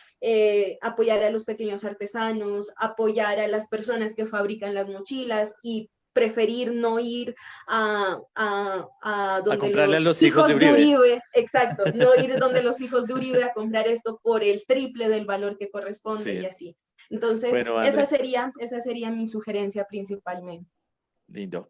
S6: apoyar a los pequeños artesanos, apoyar a las personas que fabrican las mochilas y preferir no ir a donde
S2: comprarle a los hijos de Uribe.
S6: Exacto, no ir donde los hijos de Uribe a comprar esto por el triple del valor que corresponde, sí. Y así. Entonces, bueno, esa sería mi sugerencia principalmente.
S2: Lindo.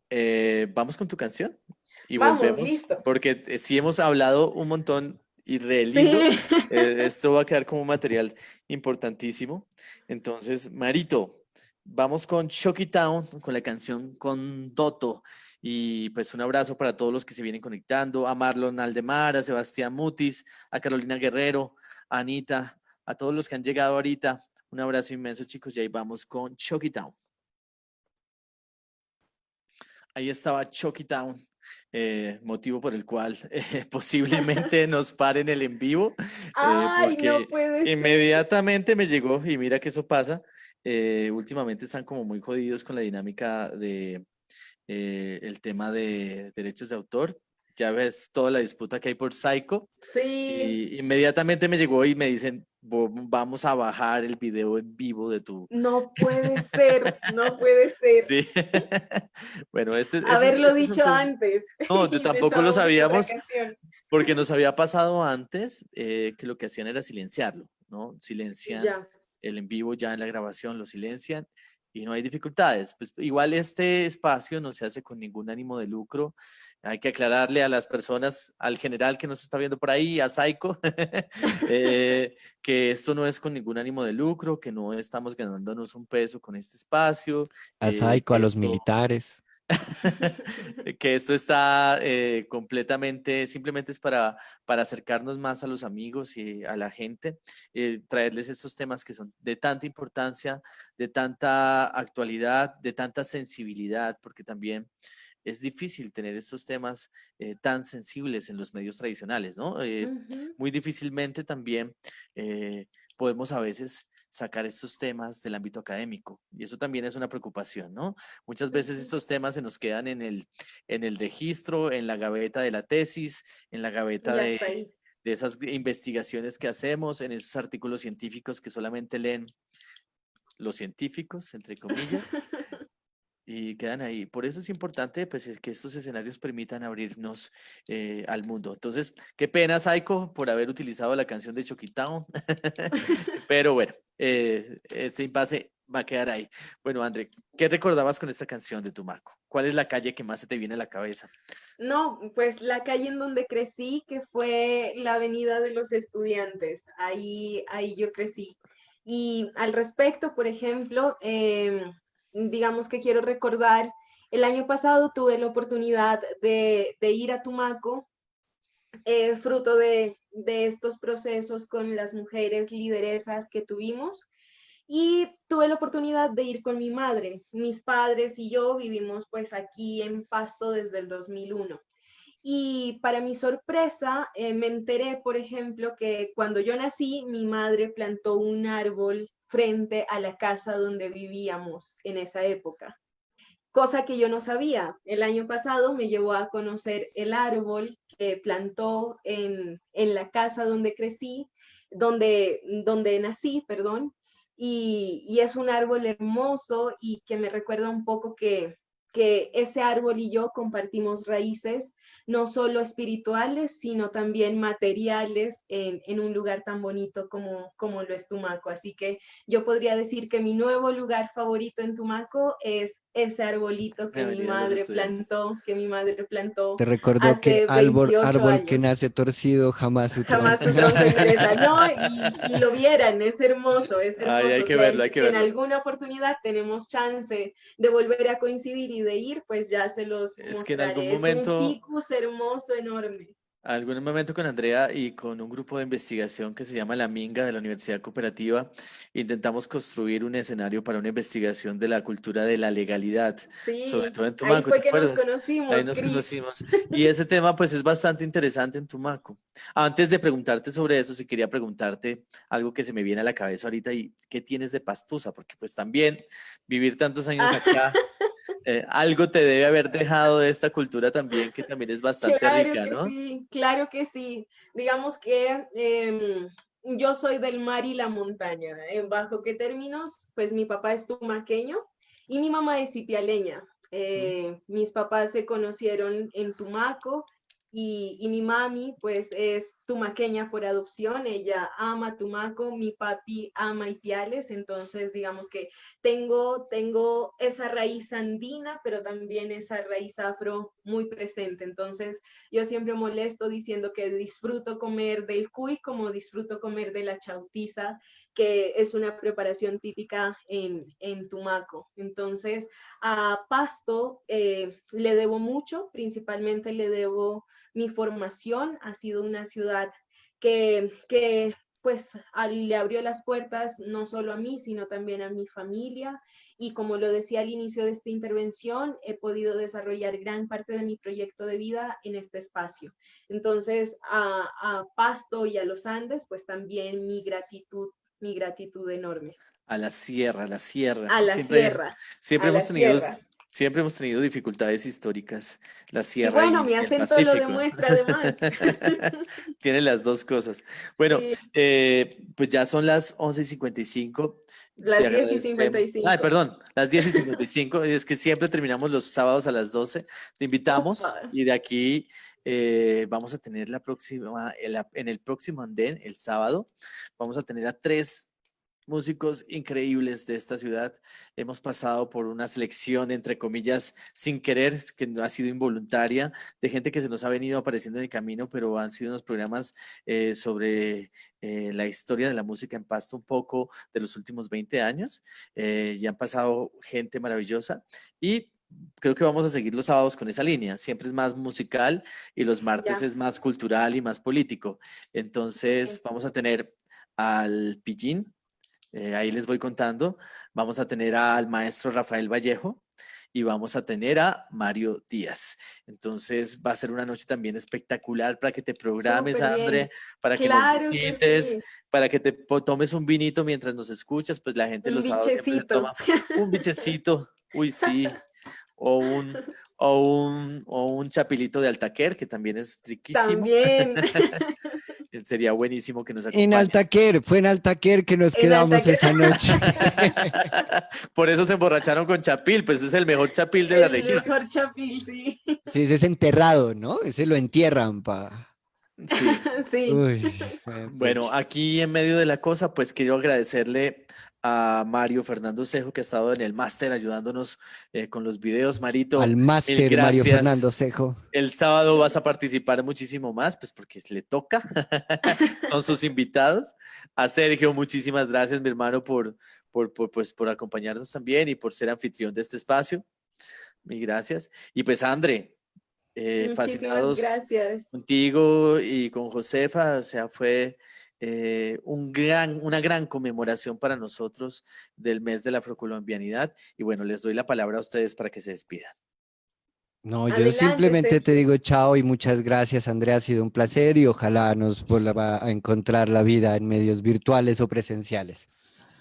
S2: ¿Vamos con tu canción? Y
S6: vamos,
S2: volvemos,
S6: listo.
S2: Porque sí hemos hablado un montón y re lindo. Sí. Esto va a quedar como material importantísimo. Entonces, Marito, vamos con Chucky Town, con la canción con Doto. Y pues un abrazo para todos los que se vienen conectando, a Marlon Aldemar, a Sebastián Mutis, a Carolina Guerrero, a Anita, a todos los que han llegado ahorita. Un abrazo inmenso, chicos, y ahí vamos con Chucky Town. Ahí estaba Chucky Town. Motivo por el cual posiblemente nos paren el en vivo, porque
S6: no puede
S2: inmediatamente me llegó, y mira que eso pasa, últimamente están como muy jodidos con la dinámica de el tema de derechos de autor. Ya ves toda la disputa que hay por Psycho.
S6: Sí.
S2: Y inmediatamente me llegó y me dicen, vamos a bajar el video en vivo de tu...
S6: No puede ser, no puede ser.
S2: Sí. Bueno,
S6: haberlo dicho antes.
S2: No, yo tampoco lo sabíamos, porque nos había pasado antes que lo que hacían era silenciarlo, ¿no? Silencian el en vivo ya en la grabación, lo silencian y no hay dificultades. Pues igual este espacio no se hace con ningún ánimo de lucro. Hay que aclararle a las personas, al general que nos está viendo por ahí, a Psycho, que esto no es con ningún ánimo de lucro, que no estamos ganándonos un peso con este espacio.
S5: A Psycho, a los militares.
S2: Que esto está completamente, simplemente es para acercarnos más a los amigos y a la gente, traerles estos temas que son de tanta importancia, de tanta actualidad, de tanta sensibilidad, porque también es difícil tener estos temas tan sensibles en los medios tradicionales, ¿no? Muy difícilmente también podemos a veces sacar estos temas del ámbito académico, y eso también es una preocupación, ¿no? Muchas veces estos temas se nos quedan en el registro, en la gaveta de la tesis, en la gaveta de esas investigaciones que hacemos, en esos artículos científicos que solamente leen los científicos, entre comillas, y quedan ahí. Por eso es importante pues, es que estos escenarios permitan abrirnos al mundo. Entonces, qué pena, Saiko, por haber utilizado la canción de Choquitown, pero bueno, este impasse va a quedar ahí. Bueno, André, ¿qué recordabas con esta canción de Tumaco? ¿Cuál es la calle que más se te viene a la cabeza?
S6: No, pues la calle en donde crecí, que fue la Avenida de los Estudiantes, ahí yo crecí. Y al respecto, por ejemplo, digamos que quiero recordar, el año pasado tuve la oportunidad de ir a Tumaco, fruto de estos procesos con las mujeres lideresas que tuvimos. Y tuve la oportunidad de ir con mi madre. Mis padres y yo vivimos pues aquí en Pasto desde el 2001. Y para mi sorpresa, me enteré, por ejemplo, que cuando yo nací, mi madre plantó un árbol frente a la casa donde vivíamos en esa época. Cosa que yo no sabía. El año pasado me llevó a conocer el árbol que plantó en la casa donde crecí, donde nací, perdón. Y es un árbol hermoso y que me recuerda un poco que ese árbol y yo compartimos raíces, no solo espirituales, sino también materiales en un lugar tan bonito como lo es Tumaco. Así que yo podría decir que mi nuevo lugar favorito en Tumaco es ese arbolito que mi madre plantó
S5: Te recordó que
S6: hace 28
S5: árbol que
S6: años.
S5: nace torcido jamás su
S6: Jamás su
S5: tronco.
S6: tronco endereza, ¿no? Y lo vieran, es hermoso, es hermoso.
S2: Ay, hay que verlo, hay que
S6: Si en
S2: verlo.
S6: alguna oportunidad tenemos chance de volver a coincidir y de ir, pues ya se los
S2: Es que en algún
S6: mostraré. Es un
S2: momento...
S6: ficus hermoso, enorme.
S2: Algún momento con Andrea y con un grupo de investigación que se llama La Minga de la Universidad Cooperativa, intentamos construir un escenario para una investigación de la cultura de la legalidad, sobre
S6: Sí,
S2: todo en
S6: ahí
S2: Tumaco, ¿te
S6: fue que nos
S2: acuerdas? Ahí
S6: conocimos,
S2: nos
S6: Cris.
S2: conocimos. Y ese tema pues es bastante interesante en Tumaco. Antes de preguntarte sobre eso, sí quería preguntarte algo que se me viene a la cabeza ahorita y ¿qué tienes de Pastusa? Porque pues también vivir tantos años acá, algo te debe haber dejado de esta cultura también, que también es bastante rica, ¿no?
S6: Claro que sí. Digamos que yo soy del mar y la montaña. ¿Bajo qué términos? Pues mi papá es tumaqueño y mi mamá es ipialeña. Mis papás se conocieron en Tumaco y mi mami pues es tumaqueña por adopción. Ella ama Tumaco, mi papi ama Ipiales, entonces digamos que tengo esa raíz andina, pero también esa raíz afro muy presente. Entonces yo siempre molesto diciendo que disfruto comer del cuy como disfruto comer de la chautiza, que es una preparación típica en Tumaco. Entonces, a Pasto le debo mucho, principalmente le debo mi formación. Ha sido una ciudad que pues le abrió las puertas no solo a mí, sino también a mi familia. Y como lo decía al inicio de esta intervención, he podido desarrollar gran parte de mi proyecto de vida en este espacio. Entonces, a Pasto y a los Andes, pues también mi gratitud enorme.
S2: A la sierra, a la sierra.
S6: A la sierra.
S2: Siempre
S6: A la
S2: hemos tenido,
S6: sierra.
S2: siempre hemos tenido dificultades históricas, la
S6: Y
S2: sierra
S6: bueno, mi
S2: y el
S6: acento lo
S2: Pacífico.
S6: demuestra además.
S2: Tiene las dos cosas. Bueno,
S6: Sí.
S2: pues ya son las 11:55.
S6: Las
S2: Te
S6: 10:55.
S2: Ay, perdón, las 10:55. Es que siempre terminamos los sábados a las 12. Te invitamos
S6: Opa.
S2: y de aquí vamos a tener en el próximo andén, el sábado, vamos a tener a 3 músicos increíbles de esta ciudad. Hemos pasado por una selección, entre comillas, sin querer, que no ha sido involuntaria, de gente que se nos ha venido apareciendo en el camino, pero han sido unos programas sobre la historia de la música en Pasto un poco de los últimos 20 años. Y han pasado gente maravillosa y creo que vamos a seguir los sábados con esa línea. Siempre es más musical y los martes
S6: Ya.
S2: es más cultural y más político. Entonces vamos a tener al Pillín, ahí les voy contando. Vamos a tener al maestro Rafael Vallejo y vamos a tener a Mario Díaz. Entonces va a ser una noche también espectacular para que te programes,
S6: Súper bien.
S2: André, para que
S6: Claro
S2: nos
S6: que
S2: visites,
S6: sí.
S2: para que te tomes un vinito mientras nos escuchas. Pues la gente
S6: Un
S2: los sábados siempre se
S6: bichecito.
S2: toma un bichecito, uy sí, o un chapilito de Altaquer, que también es riquísimo.
S6: También.
S2: Sería buenísimo que nos
S5: En
S2: acompañes.
S5: Altaquer, fue en Altaquer que nos quedamos esa noche.
S2: Por eso se emborracharon con Chapil, pues es el mejor Chapil de la
S6: El
S2: región.
S6: mejor Chapil, sí.
S5: Sí, ese es enterrado, ¿no? Ese lo entierran, pa.
S2: Sí.
S6: Sí.
S5: Uy,
S2: Bueno, aquí en medio de la cosa, pues quiero agradecerle a Mario Fernando Cejo, que ha estado en el máster ayudándonos con los videos. Marito,
S5: al
S2: mil
S5: máster Mario
S2: gracias.
S5: Fernando Cejo.
S2: El sábado vas a participar muchísimo más, pues porque le toca. Son sus invitados. A Sergio, muchísimas gracias, mi hermano, por acompañarnos también y por ser anfitrión de este espacio. Mil gracias. Y pues, André,
S6: Muchísimas
S2: fascinados
S6: gracias.
S2: contigo y con Josefa, o sea, fue una gran conmemoración para nosotros del mes de la afrocolombianidad. Y bueno, les doy la palabra a ustedes para que se despidan.
S5: No, yo
S6: Adelante,
S5: simplemente te
S6: Sergio.
S5: digo chao y muchas gracias, Andrea, ha sido un placer y ojalá nos vuelva a encontrar la vida en medios virtuales o presenciales.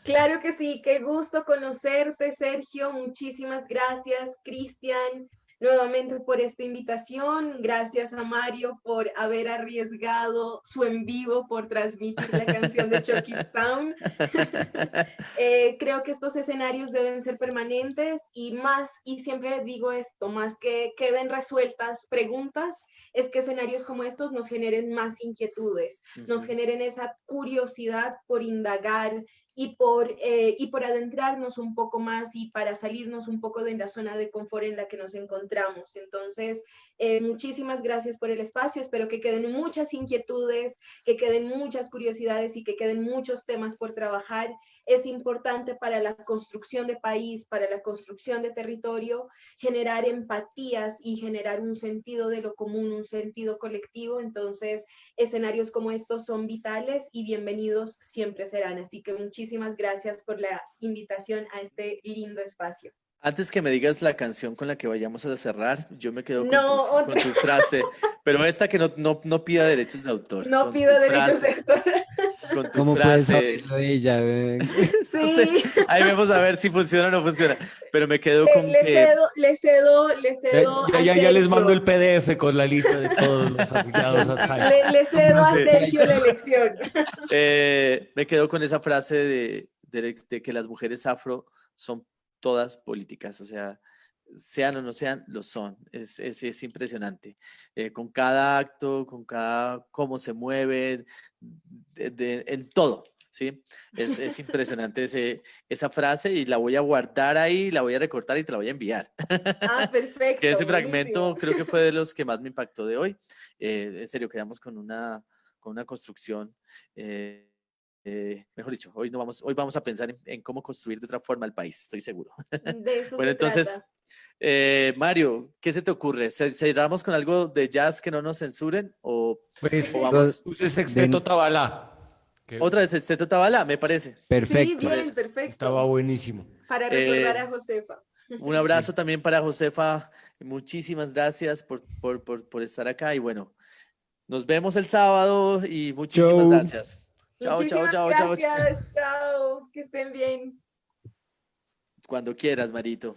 S6: Claro que sí, qué gusto conocerte, Sergio. Muchísimas gracias, Cristian, nuevamente por esta invitación. Gracias a Mario por haber arriesgado su en vivo por transmitir la canción de Chucky Town. Creo que estos escenarios deben ser permanentes y siempre digo esto, más que queden resueltas preguntas, es que escenarios como estos nos generen más inquietudes, nos generen esa curiosidad por indagar y por adentrarnos un poco más y para salirnos un poco de la zona de confort en la que nos encontramos. Entonces, muchísimas gracias por el espacio, espero que queden muchas inquietudes, que queden muchas curiosidades y que queden muchos temas por trabajar. Es importante para la construcción de país, para la construcción de territorio, generar empatías y generar un sentido de lo común, un sentido colectivo. Entonces, escenarios como estos son vitales y bienvenidos siempre serán. Así que muchísimas gracias por la invitación a este lindo espacio.
S2: Antes que me digas la canción con la que vayamos a cerrar, yo me quedo con tu frase, pero esta que no pida derechos de autor.
S6: No pido derechos de autor.
S2: Con tu
S5: ¿Cómo puedes
S2: frase.
S5: saberlo ella?
S6: Sí.
S2: No sé, ahí vamos a ver si funciona o no funciona, pero me quedo con
S6: le
S2: que...
S6: cedo
S13: Ya les mando el PDF con la lista de todos los afiliados a Sal.
S6: Le cedo a Sergio la elección.
S2: Me quedo con esa frase de que las mujeres afro son todas políticas, o sea, sean o no sean, lo son. Es impresionante. Con cada acto, con cada cómo se mueven, en todo, ¿sí? Es impresionante esa frase y la voy a guardar ahí, la voy a recortar y te la voy a enviar.
S6: Ah, perfecto.
S2: Que ese
S6: buenísimo.
S2: fragmento creo que fue de los que más me impactó de hoy. En serio, quedamos con una construcción. Mejor dicho, hoy vamos a pensar en cómo construir de otra forma el país, estoy seguro.
S6: De eso
S2: Bueno,
S6: se
S2: entonces,
S6: trata.
S2: Mario, ¿qué se te ocurre? ¿Cerramos con algo de jazz que no nos censuren?
S13: Pues,
S2: o vamos?
S13: use Sexteto Tabalá.
S2: Otra vez Sexteto Tabalá, me parece.
S5: Perfecto.
S6: Sí, bien, perfecto.
S13: Estaba buenísimo.
S6: Para recordar a Josefa.
S2: Un abrazo también para Josefa. Muchísimas gracias por estar acá y bueno, nos vemos el sábado y muchísimas
S5: Chau.
S2: gracias. Chao,
S6: Muchísimas
S2: chao, chao, chao.
S6: gracias. Chao. Que estén bien.
S2: Cuando quieras, Marito.